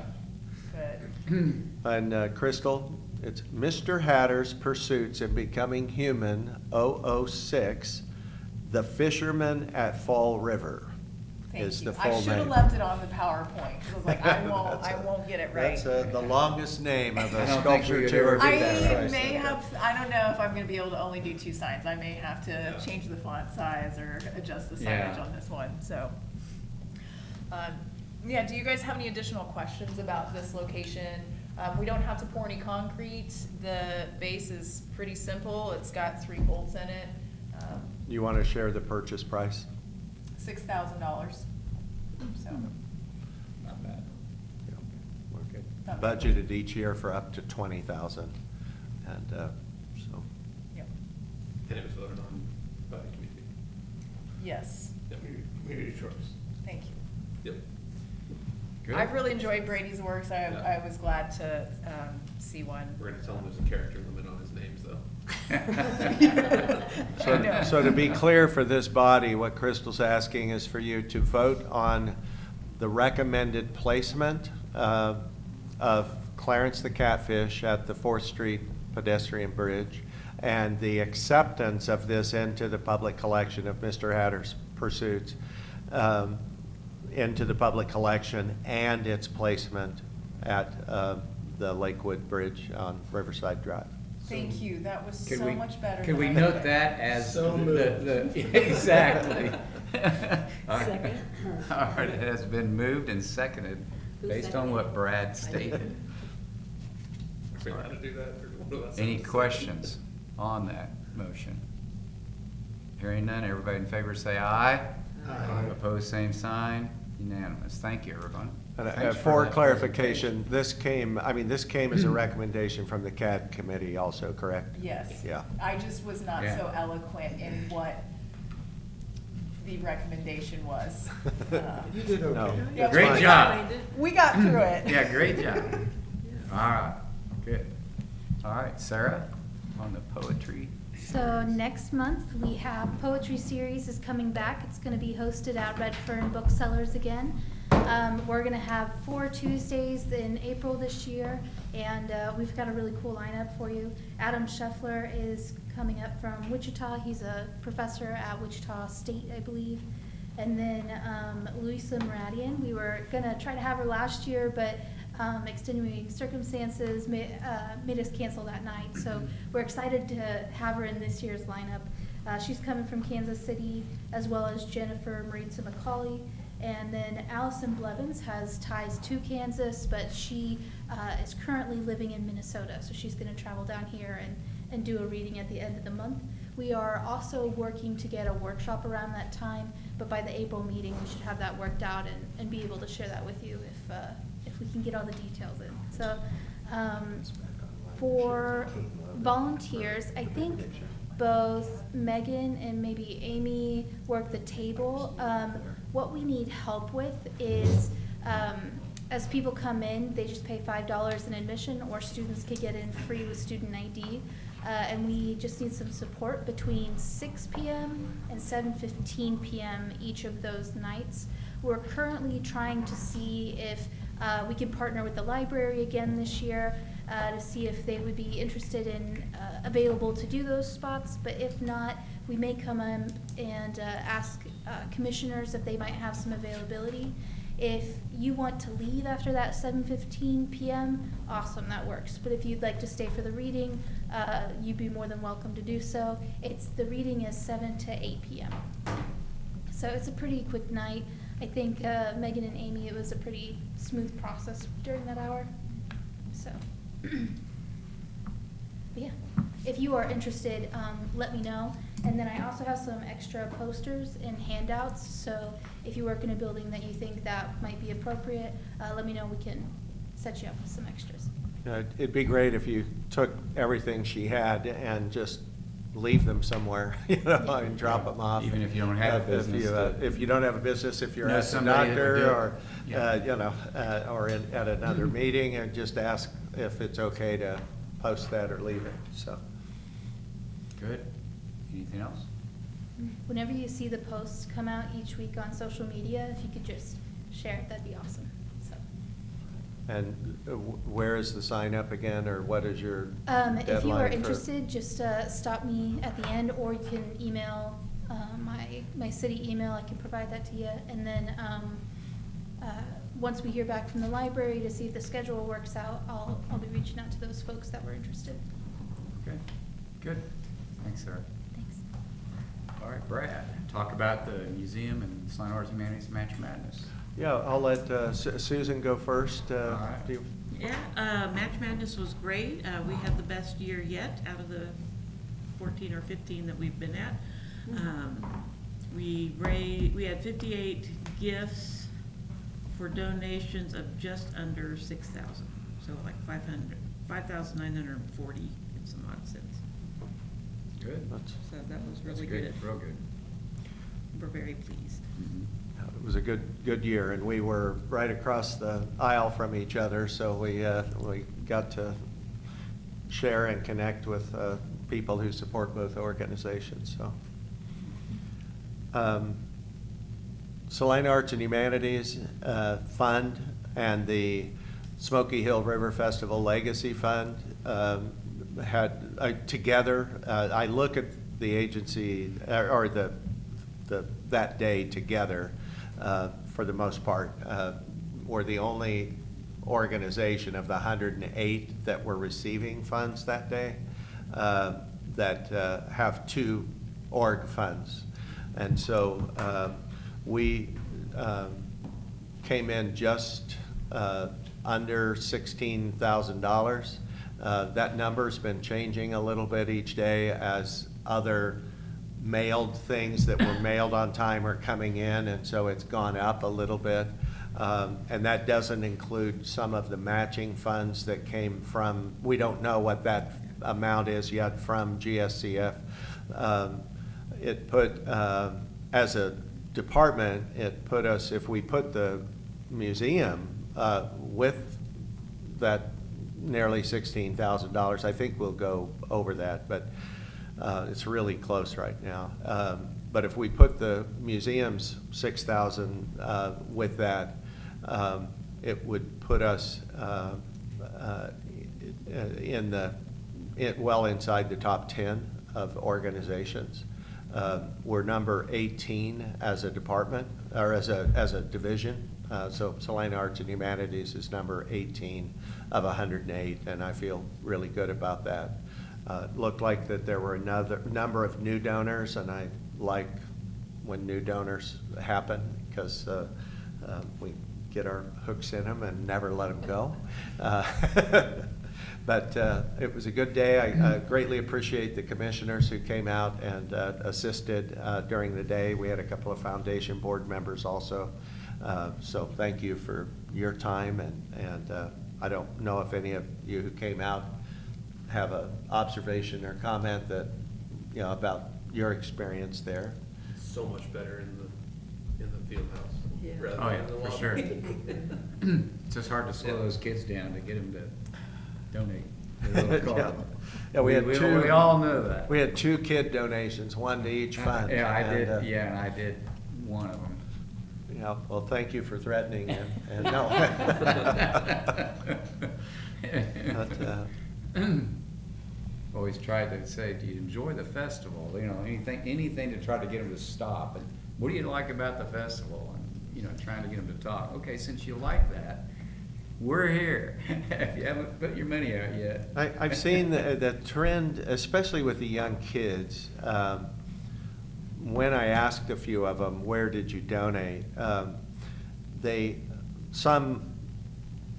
But And Crystal, it's Mr. Hatter's Pursuits in Becoming Human, 006, The Fisherman at Fall River is thank the you. full I name. should have left it on the PowerPoint, because I was like, I That's won't get it right. That's the longest name of I a don't think sculpture we could to ever ever get be that done. right. I may have, I don't know if I'm gonna be able to only do 2 signs. I may have to Yeah. change the font size or adjust the Yeah. signage on this one, so. Yeah, do you guys have any additional questions about this location? We don't have to pour any concrete. The base is pretty simple. It's got 3 bolts in it. You want to share the purchase price? $6,000. So, Not bad. Yeah, we're good. Not bad. Budgeted each year for up to 20,000, and so. yep, And it was voted on by the community. yes, Yep. Community choice. thank you. Yep. Good. I've really enjoyed Brady's works. Yeah. I was glad to see one. We're gonna tell him there's a character limit on his names, though. I know. So to be clear for this body, what Crystal's asking is for you to vote on the recommended placement of Clarence the Catfish at the 4th Street pedestrian bridge and the acceptance of this into the public collection of Mr. Hatter's Pursuits into the public collection and its placement at the Lakewood Bridge on Riverside Drive. Thank you. That was Could so we- much better. Could than we I note thought. that as So exactly. All right. Second. All right, it has been moved and seconded Who based on seconded? what Brad stated. Are we allowed to do that, or what about Any something? questions on that motion? Hearing none, everybody in favor say aye. Aye. Opposed, same sign. Unanimous. Thank you, everyone. And Thanks for that clarification, this came as a recommendation from the CAD committee also, correct? Yes. Yeah. I just was not Yeah. so eloquent in what the recommendation was. You did okay. No. Yeah, Great we job. We got through it. Yeah, great job. All right, good. All right, Sarah, on the poetry. So next month, we have Poetry Series is coming back. It's gonna be hosted at Redfern Booksellers again. We're gonna have 4 Tuesdays in April this year, and we've got a really cool lineup for you. Adam Scheffler is coming up from Wichita. He's a professor at Wichita State, I believe. And then Louisa Muradian, we were gonna try to have her last year, but extenuating circumstances made us cancel that night. So we're excited to have her in this year's lineup. She's coming from Kansas City, as well as Jennifer Maritza McCauley. And then Allison Blevins has ties to Kansas, but she is currently living in Minnesota. So she's gonna travel down here and do a reading at the end of the month. We are also working to get a workshop around that time, but by the April meeting, we should have that worked out and be able to share that with you if we can get all the details in. So for volunteers, I think both Megan and maybe Amy work the table. What we need help with is as people come in, they just pay $5 in admission, or students could get in free with student ID. And we just need some support between 6 p.m. and 7:15 p.m. each of those nights. We're currently trying to see if we can partner with the library again this year. to see if they would be interested in, available to do those spots. But if not, we may come in and ask commissioners if they might have some availability. If you want to leave after that 7:15 p.m., awesome, that works. But if you'd like to stay for the reading, you'd be more than welcome to do so. The reading is 7 to 8 p.m. So it's a pretty quick night. I think Megan and Amy, it was a pretty smooth process during that hour. So, but yeah, if you are interested, let me know. And then I also have some extra posters and handouts. So if you work in a building that you think that might be appropriate, let me know. We can set you up with some extras. It'd be great if you took everything she had and just leave them somewhere, and drop them off. Even if you don't have a business. If you don't have a business, if you're Know at the somebody that would do doctor it. or, or at another meeting, and just ask if it's okay to post that or leave it, so. Good. Anything else? Whenever you see the posts come out each week on social media, if you could just share it, that'd be awesome. So, And where is the sign up again, or what is your deadline if you are for- interested, just stop me at the end, or you can email my city email. I can provide that to you. And then once we hear back from the library to see if the schedule works out, I'll be reaching out to those folks that were interested. Okay, good. Thanks, Sarah. Thanks. All right, Brad, talk about the museum and Salina Arts and Humanities Match Madness. Yeah, I'll let Susan go first. right. Do you- Yeah, Match Madness was great. We had the best year yet out of the 14 or 15 that we've been at. We had 58 gifts for donations of just under 6,000. So like 5,940 and some odd cents. Good. That's- So that was That's really good. Real good. We're very pleased. Mhm. It was a good year, and we were right across the aisle from each other, so we got to share and connect with people who support both organizations. So, Salina Arts and Humanities Fund and the Smoky Hill River Festival Legacy Fund had together. I look at the agency or that day together. For the most part, we're the only organization of the 108 that were receiving funds that day that have two org funds. And so we came in just under $16,000. That number's been changing a little bit each day as other mailed things that were mailed on time are coming in, and so it's gone up a little bit. And that doesn't include some of the matching funds that came from, we don't know what that amount is yet, from GSCF. It put, as a department, it put us, if we put the museum with that nearly $16,000, I think we'll go over that, but it's really close right now. But if we put the museum's 6,000 with that, it would put us well inside the top 10 of organizations. We're number 18 as a department, or as a division. So Salina Arts and Humanities is number 18 of 108, and I feel really good about that. It looked like that there were another number of new donors, and I like when new donors happen, because we get our hooks in them and never let them go. But it was a good day. I greatly appreciate the commissioners who came out and assisted during the day. We had a couple of foundation board members also. So thank you for your time, and I don't know if any of you who came out have an observation or comment that, about your experience there. It's so much better in the field house. Yeah. rather Oh, than yeah, in the for lobby. sure. It's just hard to slow those kids down to get them to donate. Their little Yeah. card. Yeah, we had two. We all know that. We had 2 kid donations, 1 to each fund. Yeah, I did, and, and I did one of them. Yeah, well, thank you for threatening, and no. But, always tried to say, do you enjoy the festival? You know, anything to try to get them to stop. And what do you like about the festival? And, you know, trying to get them to talk. Okay, since you like that, we're here. If you haven't put your money out yet. I've seen the trend, especially with the young kids. When I asked a few of them, where did you donate? Some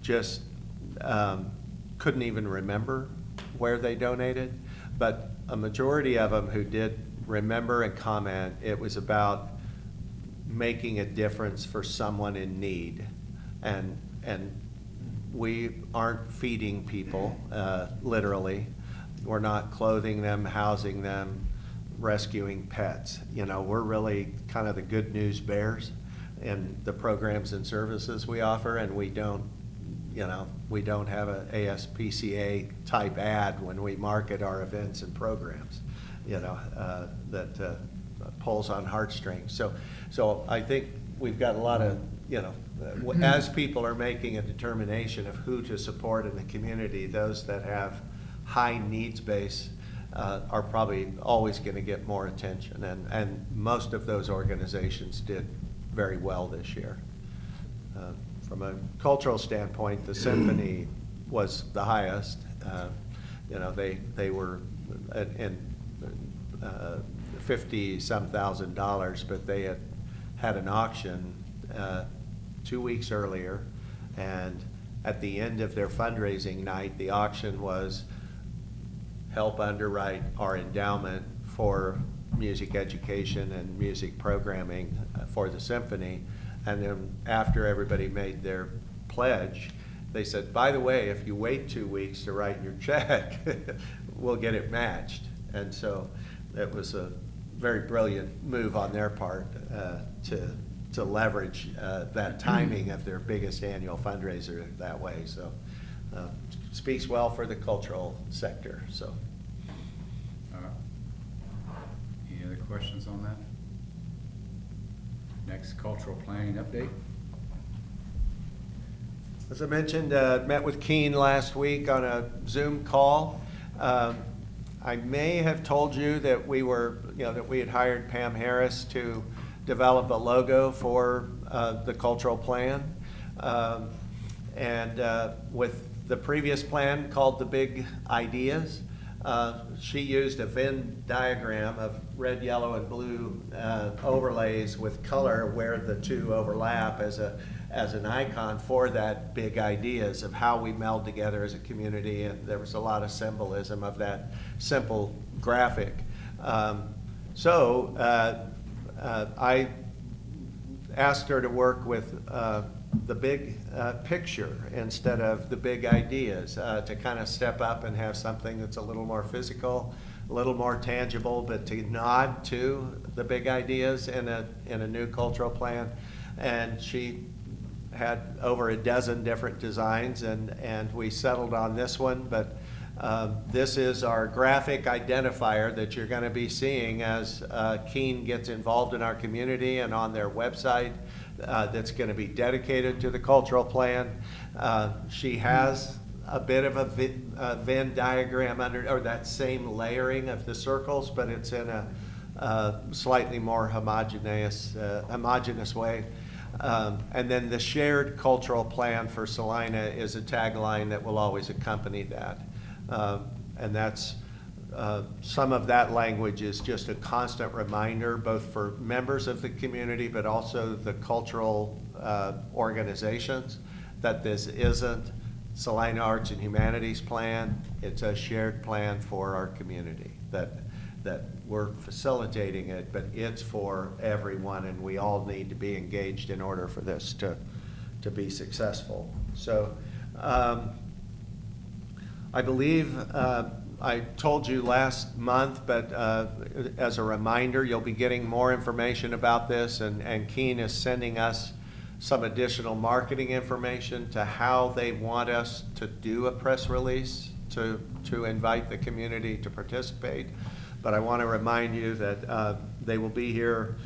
just couldn't even remember where they donated, but a majority of them who did remember and comment, it was about making a difference for someone in need. And we aren't feeding people, literally. We're not clothing them, housing them, rescuing pets. You know, we're really kind of the good news bears in the programs and services we offer, and we don't have a ASPCA type ad when we market our events and programs, that pulls on heartstrings. So I think we've got a lot of, as people are making a determination of who to support in the community, those that have high needs base are probably always going to get more attention. And most of those organizations did very well this year. From a cultural standpoint, the symphony was the highest. They were in $50-some thousand, but they had an auction 2 weeks earlier, and at the end of their fundraising night, the auction was help underwrite our endowment for music education and music programming for the symphony. And then after everybody made their pledge, they said, by the way, if you wait 2 weeks to write your check, we'll get it matched. And so it was a very brilliant move on their part to leverage that timing of their biggest annual fundraiser that way. So speaks well for the cultural sector. So. Any other questions on that? Next, cultural planning update. As I mentioned, met with Keen last week on a Zoom call. I may have told you that we had hired Pam Harris to develop a logo for the cultural plan. And with the previous plan called the Big Ideas, she used a Venn diagram of red, yellow, and blue overlays with color where the two overlap as an icon for that Big Ideas of how we meld together as a community. And there was a lot of symbolism of that simple graphic. I asked her to work with the big picture instead of the big ideas, to kind of step up and have something that's a little more physical, a little more tangible, but to nod to the big ideas in a new cultural plan. And she had over a dozen different designs, and we settled on this one. But this is our graphic identifier that you're going to be seeing as Keen gets involved in our community and on their website. That's going to be dedicated to the cultural plan. She has a bit of a Venn diagram or that same layering of the circles, but it's in a slightly more homogeneous way. And then the shared cultural plan for Salina is a tagline that will always accompany that. And that's some of that language is just a constant reminder, both for members of the community, but also the cultural organizations, that this isn't Salina Arts and Humanities plan. It's a shared plan for our community, that we're facilitating it, but it's for everyone, and we all need to be engaged in order for this to be successful. So I believe I told you last month, but as a reminder, you'll be getting more information about this, and Keen is sending us some additional marketing information to how they want us to do a press release to invite the community to participate. But I want to remind you that they will be here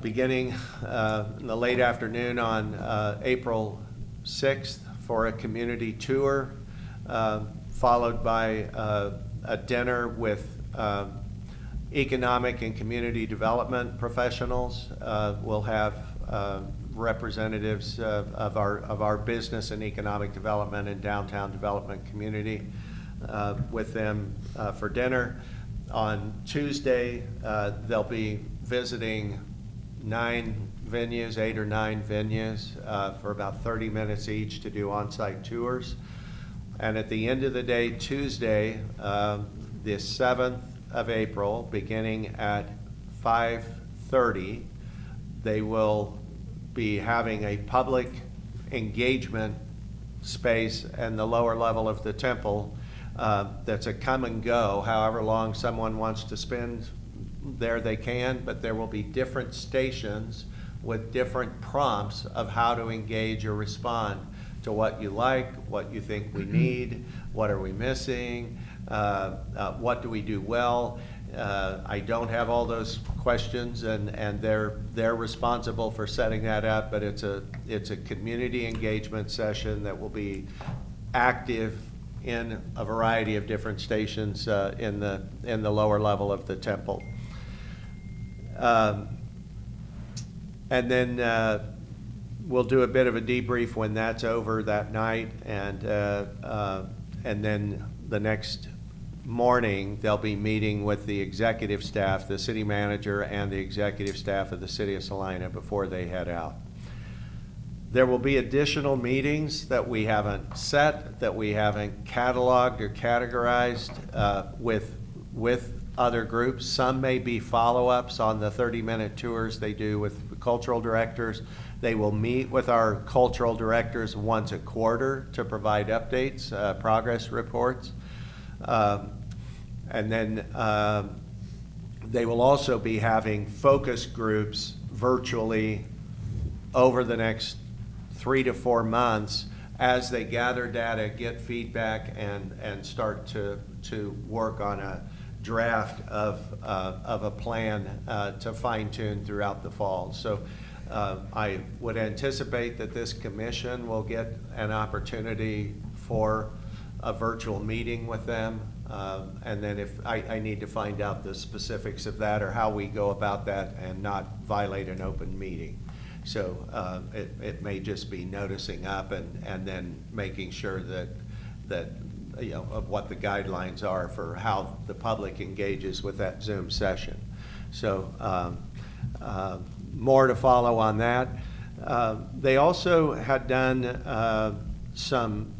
beginning in the late afternoon on April 6th for a community tour followed by a dinner with economic and community development professionals. We'll have representatives of our business and economic development and downtown development community with them for dinner. On Tuesday, they'll be visiting 8 or 9 venues for about 30 minutes each to do on-site tours. And at the end of the day, Tuesday, the 7th of April, beginning at 5:30, they will be having a public engagement space in the lower level of the temple that's a come and go. However long someone wants to spend there, they can, but there will be different stations with different prompts of how to engage or respond to what you like, what you think we need, what are we missing, what do we do well. I don't have all those questions, and they're responsible for setting that up, but it's a community engagement session that will be active in a variety of different stations in the lower level of the temple. And then we'll do a bit of a debrief when that's over that night, and then the next morning they'll be meeting with the executive staff, the city manager, and the executive staff of the city of Salina before they head out. There will be additional meetings that we haven't set, that we haven't cataloged or categorized with other groups. Some may be follow-ups on the 30-minute tours they do with the cultural directors. They will meet with our cultural directors once a quarter to provide updates, progress reports. And then they will also be having focus groups virtually over the next 3 to 4 months as they gather data, get feedback, and start to work on a draft of a plan to fine-tune throughout the fall. So I would anticipate that this commission will get an opportunity for a virtual meeting with them. And then if I need to find out the specifics of that or how we go about that and not violate an open meeting. So it may just be noticing up and then making sure that you know, of what the guidelines are for how the public engages with that Zoom session. So more to follow on that. They also had done some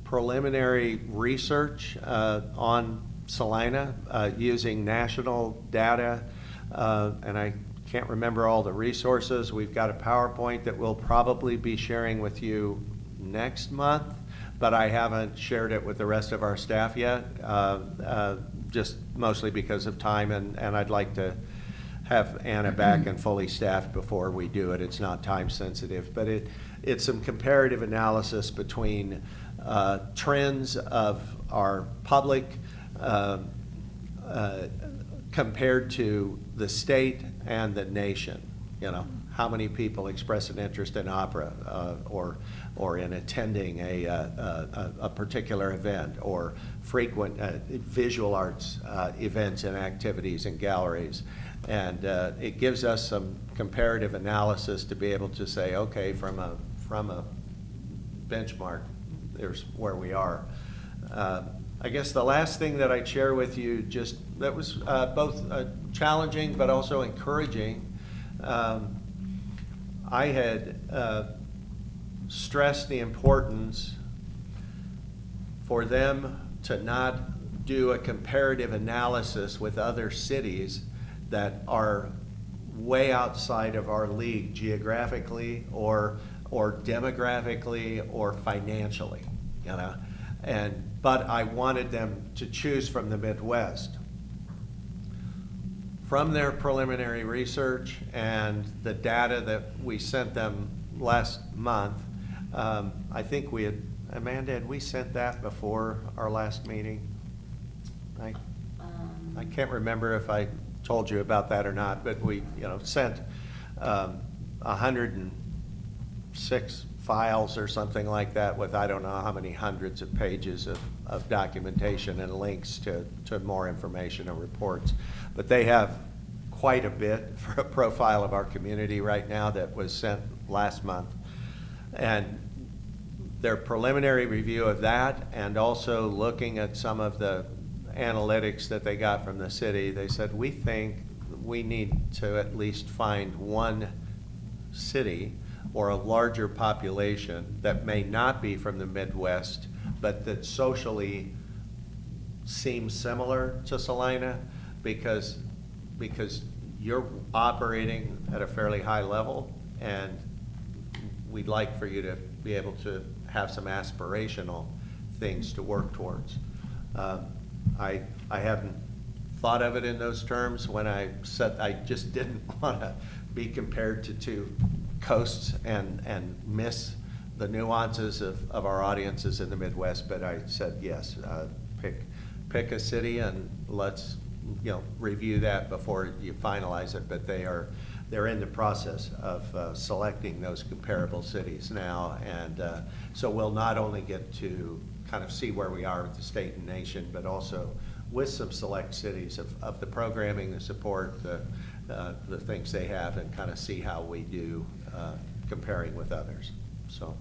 preliminary research on Salina using national data, and I can't remember all the resources. We've got a PowerPoint that we'll probably be sharing with you next month, but I haven't shared it with the rest of our staff yet, just mostly because of time, and I'd like to have Anna back and fully staffed before we do it. It's not time sensitive, but it's some comparative analysis between trends of our public compared to the state and the nation. You know, how many people express an interest in opera or in attending a particular event, or frequent visual arts events and activities and galleries. And it gives us some comparative analysis to be able to say, okay, from a benchmark, there's where we are. I guess the last thing that I'd share with you, just that was both challenging but also encouraging. I had stressed the importance for them to not do a comparative analysis with other cities that are way outside of our league geographically or demographically or financially, you know. But I wanted them to choose from the Midwest. From their preliminary research and the data that we sent them last month, I think we had, Amanda, had we sent that before our last meeting? I can't remember if I told you about that or not, but we, sent 106 files or something like that with I don't know how many hundreds of pages of documentation and links to more information and reports. But they have quite a bit for a profile of our community right now that was sent last month. And their preliminary review of that, and also looking at some of the analytics that they got from the city, they said, we think we need to at least find one city or a larger population that may not be from the Midwest, but that socially seems similar to Salina, because you're operating at a fairly high level, and we'd like for you to be able to have some aspirational things to work towards. I hadn't thought of it in those terms when I said I just didn't want to be compared to two coasts and miss the nuances of our audiences in the Midwest, but I said yes, pick a city and let's review that before you finalize it. But they're in the process of selecting those comparable cities now, and so we'll not only get to kind of see where we are with the state and nation, but also with some select cities of the programming, the support, the things they have, and kind of see how we do comparing with others. So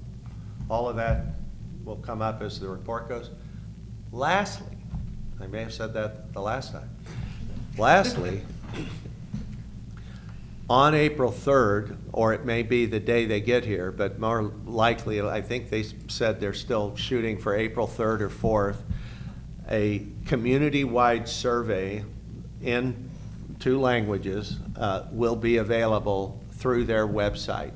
all of that will come up as the report goes. Lastly, I may have said that the last time. Lastly, on April 3rd, or it may be the day they get here, but more likely, I think they said they're still shooting for April 3rd or 4th, a community-wide survey in 2 languages will be available through their website.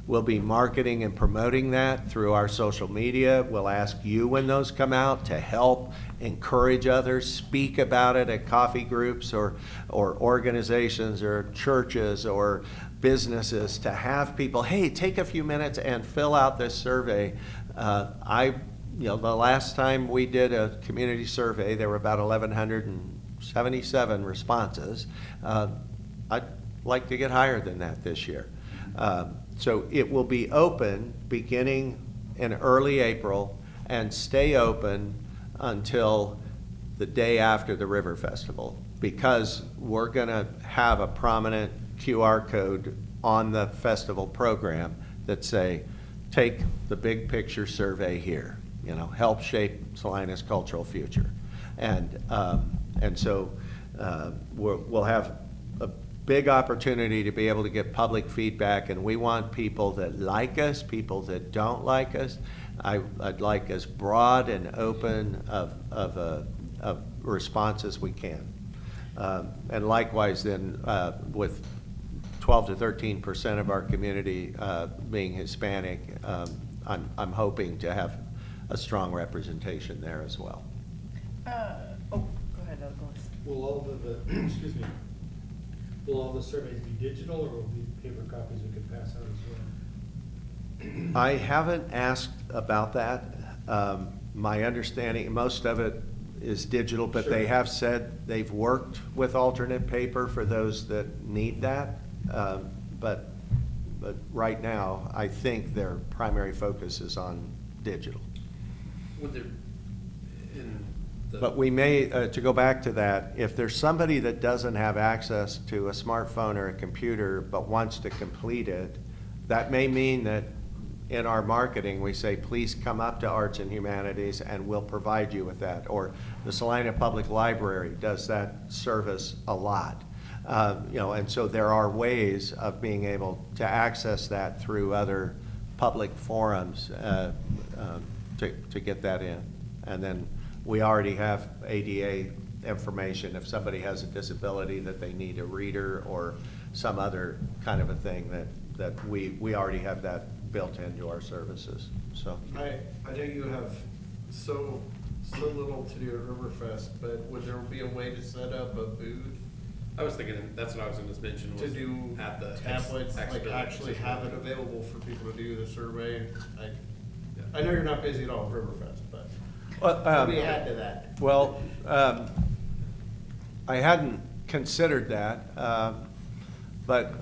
We'll be marketing and promoting that through our social media. We'll ask you when those come out to help encourage others, speak about it at coffee groups or organizations or churches or businesses, to have people, hey, take a few minutes and fill out this survey. The last time we did a community survey, there were about 1,177 responses. I'd like to get higher than that this year. So it will be open beginning in early April and stay open until the day after the River Festival, because we're going to have a prominent QR code on the festival program that say, take the big picture survey here, help shape Salina's cultural future. And so we'll have a big opportunity to be able to get public feedback, and we want people that like us, people that don't like us. I'd like as broad and open of response as we can. And likewise then, with 12 to 13% of our community being Hispanic, I'm hoping to have a strong representation there as well. Go ahead, Douglas. Will all of the excuse me, will all the surveys be digital, or will be paper copies we could pass out as well? I haven't asked about that. My understanding, most of it is digital, but they have said they've worked with alternate paper for those that need that. But right now, I think their primary focus is on digital. Would there, But we may, to go back to that, if there's somebody that doesn't have access to a smartphone or a computer but wants to complete it, that may mean that in our marketing we say, please come up to Arts and Humanities and we'll provide you with that. Or the Salina Public Library does that service a lot. And so there are ways of being able to access that through other public forums to get that in. And then we already have ADA information if somebody has a disability that they need a reader or some other kind of a thing that we already have that built into our services. So I know you have so little to do at Riverfest, but would there be a way to set up a booth I was thinking, that's what I was gonna mention, to was do at the tablets, like expo. actually have it available for people to do the survey? I know you're not busy at all at Riverfest, but we add to that. Well, I hadn't considered that, but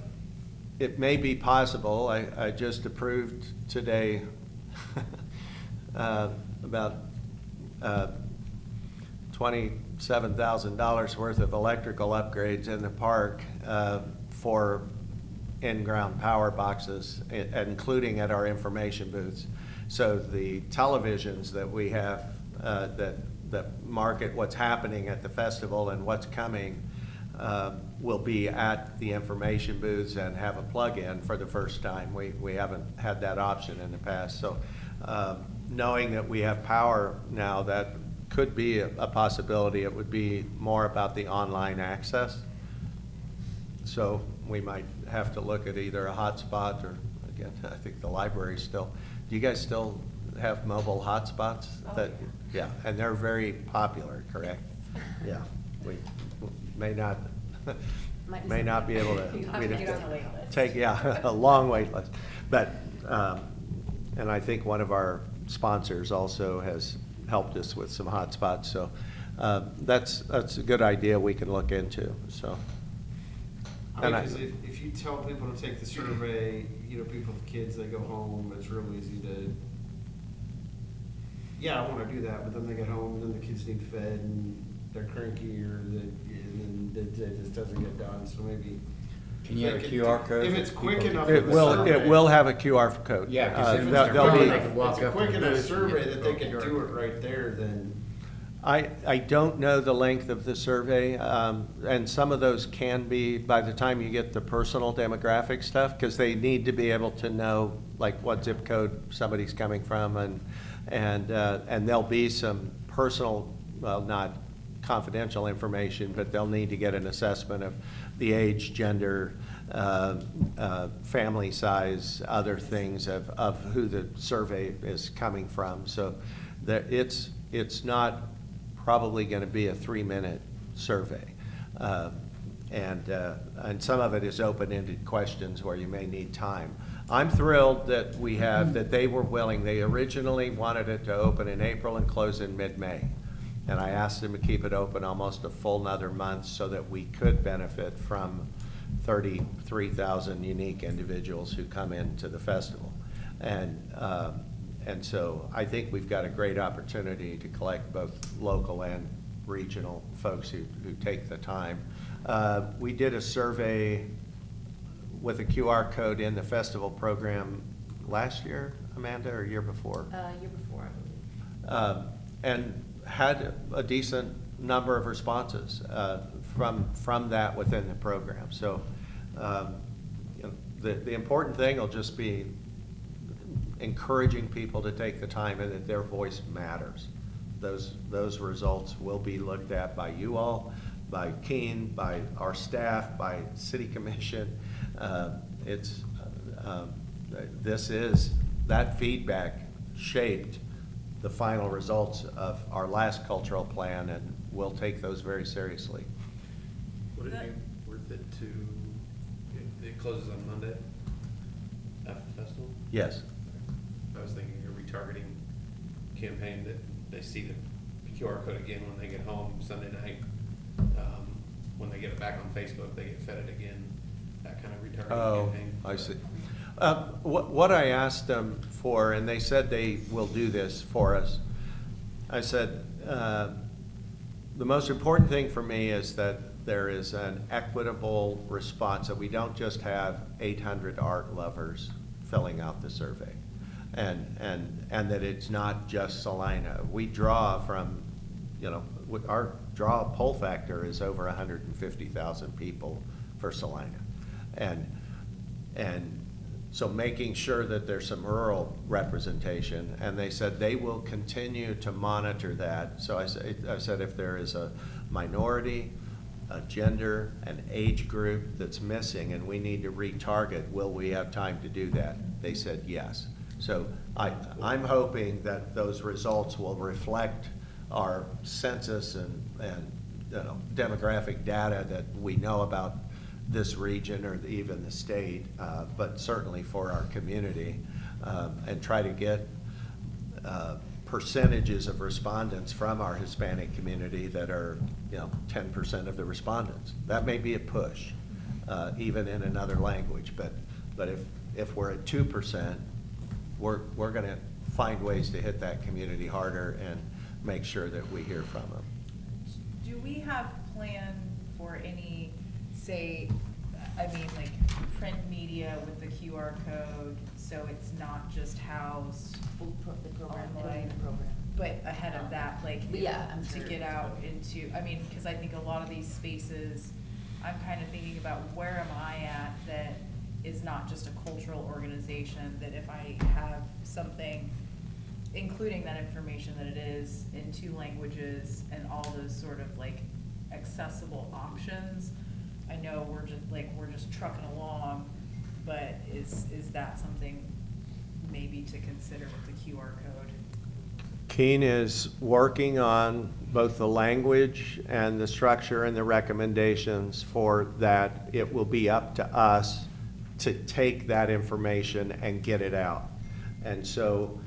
it may be possible. I just approved today about $27,000 worth of electrical upgrades in the park for in-ground power boxes, including at our information booths. So the televisions that we have that market what's happening at the festival and what's coming will be at the information booths and have a plug-in for the first time. We haven't had that option in the past. So knowing that we have power now, that could be a possibility. It would be more about the online access. So we might have to look at either a hotspot or, again, I think the library still. Do you guys still have mobile hotspots? Yeah, and they're very popular, correct? Yeah, we may not be able to. You have to get on the wait list. Take, yeah, a long wait list. But, and I think one of our sponsors also has helped us with some hotspots. So that's a good idea we can look into, so. I mean, 'cause if you tell people to take the survey, you know, people with kids, they go home, it's real easy to, yeah, I wanna do that, but then they get home, and then the kids need fed, and they're cranky, and then it just doesn't get done, so maybe. Can you have a QR code? If it's quick enough. It of a will survey- have a QR code. Yeah, 'cause if it's There'll their phone, be- they can walk It's a up quick to the enough booth and survey get that the they can QR do it code. right there, then. I don't know the length of the survey, and some of those can be, by the time you get the personal demographic stuff, because they need to be able to know, like, what zip code somebody's coming from, and there'll be some personal, well, not confidential information, but they'll need to get an assessment of the age, gender, family size, other things of who the survey is coming from. So that it's not probably going to be a 3-minute survey. And some of it is open-ended questions where you may need time. I'm thrilled that we have, that they were willing. They originally wanted it to open in April and close in mid-May. And I asked them to keep it open almost a full another month so that we could benefit from 33,000 unique individuals who come into the festival. And so I think we've got a great opportunity to collect both local and regional folks who take the time. We did a survey with a QR code in the festival program last year, Amanda, or year before? Year before, I believe. And had a decent number of responses from that within the program. So you know, the important thing will just be encouraging people to take the time and that their voice matters. Those results will be looked at by you all, by Keene, by our staff, by City Commission. That feedback shaped the final results of our last cultural plan, and we'll take those very seriously. Would it be worth it to, it closes on Monday after the festival? Yes. I was thinking a retargeting campaign that they see the QR code again when they get home Sunday night. When they get it back on Facebook, they get fed it again, that kind of retargeting campaign. I see. What I asked them for, and they said they will do this for us, I said, the most important thing for me is that there is an equitable response, that we don't just have 800 art lovers filling out the survey, and that it's not just Salina. We draw from, you know, our draw poll factor is over 150,000 people for Salina, and so making sure that there's some rural representation, and they said they will continue to monitor that. So I said if there is a minority, a gender, an age group that's missing and we need to retarget, will we have time to do that? They said yes. So I'm hoping that those results will reflect our census and you know, demographic data that we know about this region or even the state, but certainly for our community, and try to get percentages of respondents from our Hispanic community that are, you know, 10% of the respondents. That may be a push, even in another language, but But if we're at 2%, we're gonna find ways to hit that community harder and make sure that we hear from them. Do we have plan for any, say, I mean, like, print media with the QR code, so it's not just housed The program, it'll be online, the program. but ahead of that, like, Yeah, I'm to sure. get out into, I mean, because I think a lot of these spaces, I'm kind of thinking about where am I at that is not just a cultural organization, that if I have something, including that information that it is in 2 languages and all those sort of like accessible options, I know we're just trucking along, but is that something maybe to consider with the QR code? Keen is working on both the language and the structure and the recommendations for that. It will be up to us to take that information and get it out. And so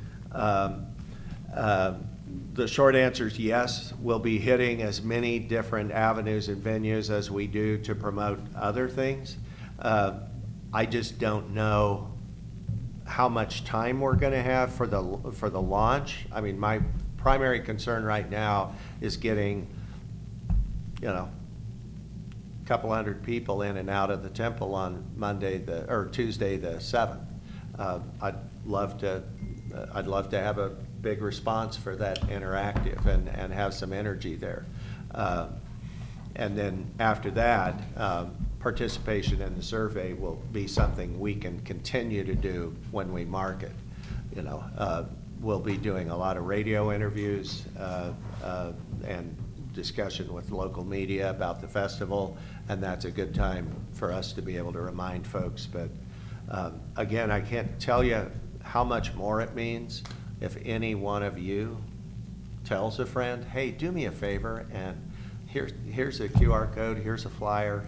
the short answer is yes, we'll be hitting as many different avenues and venues as we do to promote other things. I just don't know how much time we're gonna have for the launch. I mean, my primary concern right now is getting, you know, a couple hundred people in and out of the temple on Tuesday the 7th. I'd love to have a big response for that interactive and have some energy there. And then after that, participation in the survey will be something we can continue to do when we market. You know, we'll be doing a lot of radio interviews and discussion with local media about the festival, and that's a good time for us to be able to remind folks. But again, I can't tell you how much more it means if any one of you tells a friend, hey, do me a favor, and here's a QR code, here's a flyer,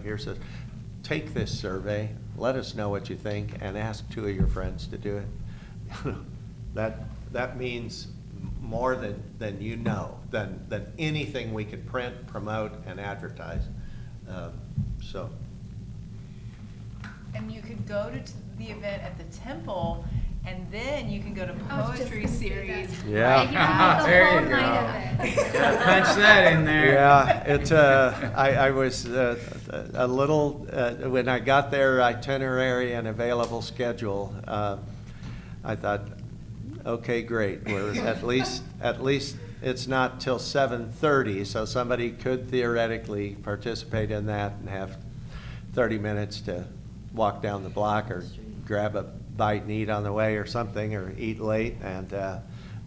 take this survey, let us know what you think, and ask 2 of your friends to do it. That means more than you know, than anything we could print, promote, and advertise. So. And you could go to the event at the temple, and then you can go to I was just poetry gonna say series. that. Yeah. You can do the There whole you night go. of it. Punch that in there. Yeah, I was a little, when I got their itinerary and available schedule, I thought, okay, great, we're at least it's not till 7:30, so somebody could theoretically participate in that and have 30 minutes to walk down the block or grab a bite and eat on the way or something, or eat late and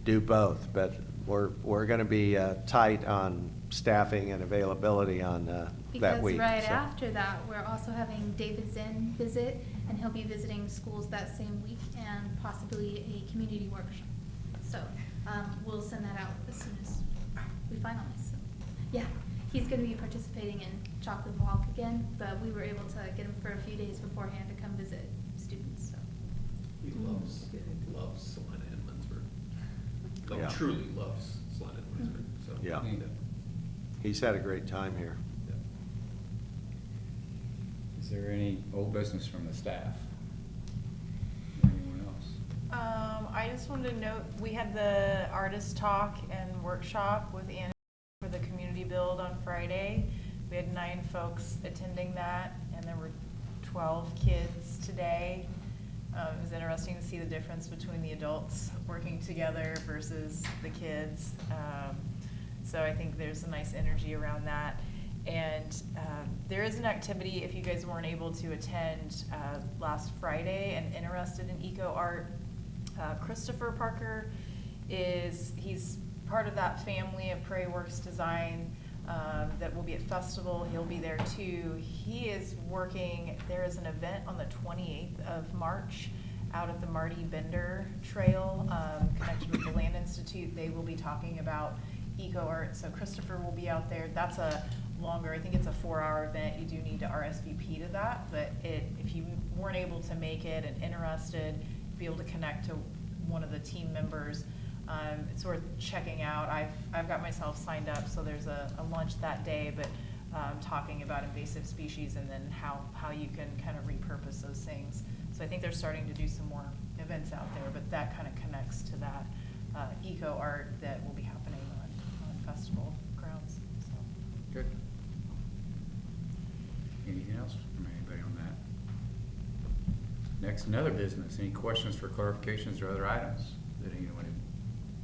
do both. But we're going to be tight on staffing and availability on that Because week. right so. after that, we're also having David Zinn visit, and he'll be visiting schools that same week and possibly a community workshop. So we'll send that out as soon as we finalize. So, yeah, he's going to be participating in Chocolate Walk again, but we were able to get him for a few days beforehand to come visit students. So. He loves Salina and Lindsberg. Like, Yeah. truly loves Salina and Lindsberg, so. Yeah. He's had a great time here. Is there any old business from the staff? Anyone else? I just wanted to note, we had the artist talk and workshop with Anna for the community build on Friday. We had 9 folks attending that, and there were 12 kids today. It was interesting to see the difference between the adults working together versus the kids. So I think there's a nice energy around that. And there is an activity, if you guys weren't able to attend last Friday and interested in eco art, Christopher Parker he's part of that family of Prairie Works Design that will be at Festival. He'll be there too. He is working, there is an event on the 28th of March out at the Marty Bender Trail, connected with the Land Institute. They will be talking about eco art. So Christopher will be out there. That's a longer, I think it's a 4-hour event. You do need to RSVP to that, but if you weren't able to make it and interested, be able to connect to one of the team members. It's worth checking out. I've got myself signed up, so there's a lunch that day, but talking about invasive species and then how you can kind of repurpose those things. So I think they're starting to do some more events out there, but that kind of connects to that eco art that will be happening on festival grounds, so. Good. Anything else from anybody on that? Next, another business. Any questions for clarifications or other items that anyone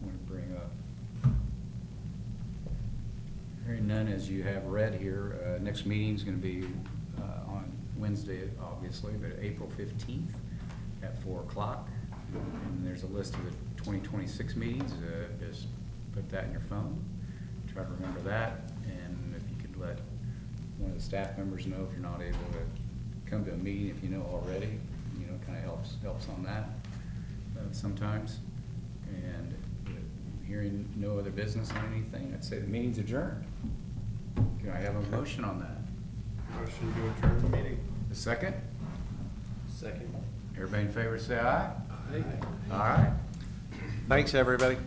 want to bring up? Hearing none, as you have read here, next meeting's going to be on Wednesday, obviously, but April 15th at 4 o'clock. And there's a list of the 2026 meetings. Just put that in your phone. Try to remember that. And if you could let one of the staff members know if you're not able to come to a meeting, if you know already, you know, kind of helps on that sometimes. And hearing no other business on anything, I'd say the meeting's adjourned. Can I have a motion on that? Motion to adjourn the meeting. A second? Second. Everybody in favor say aye? Aye. All right. Thanks, everybody.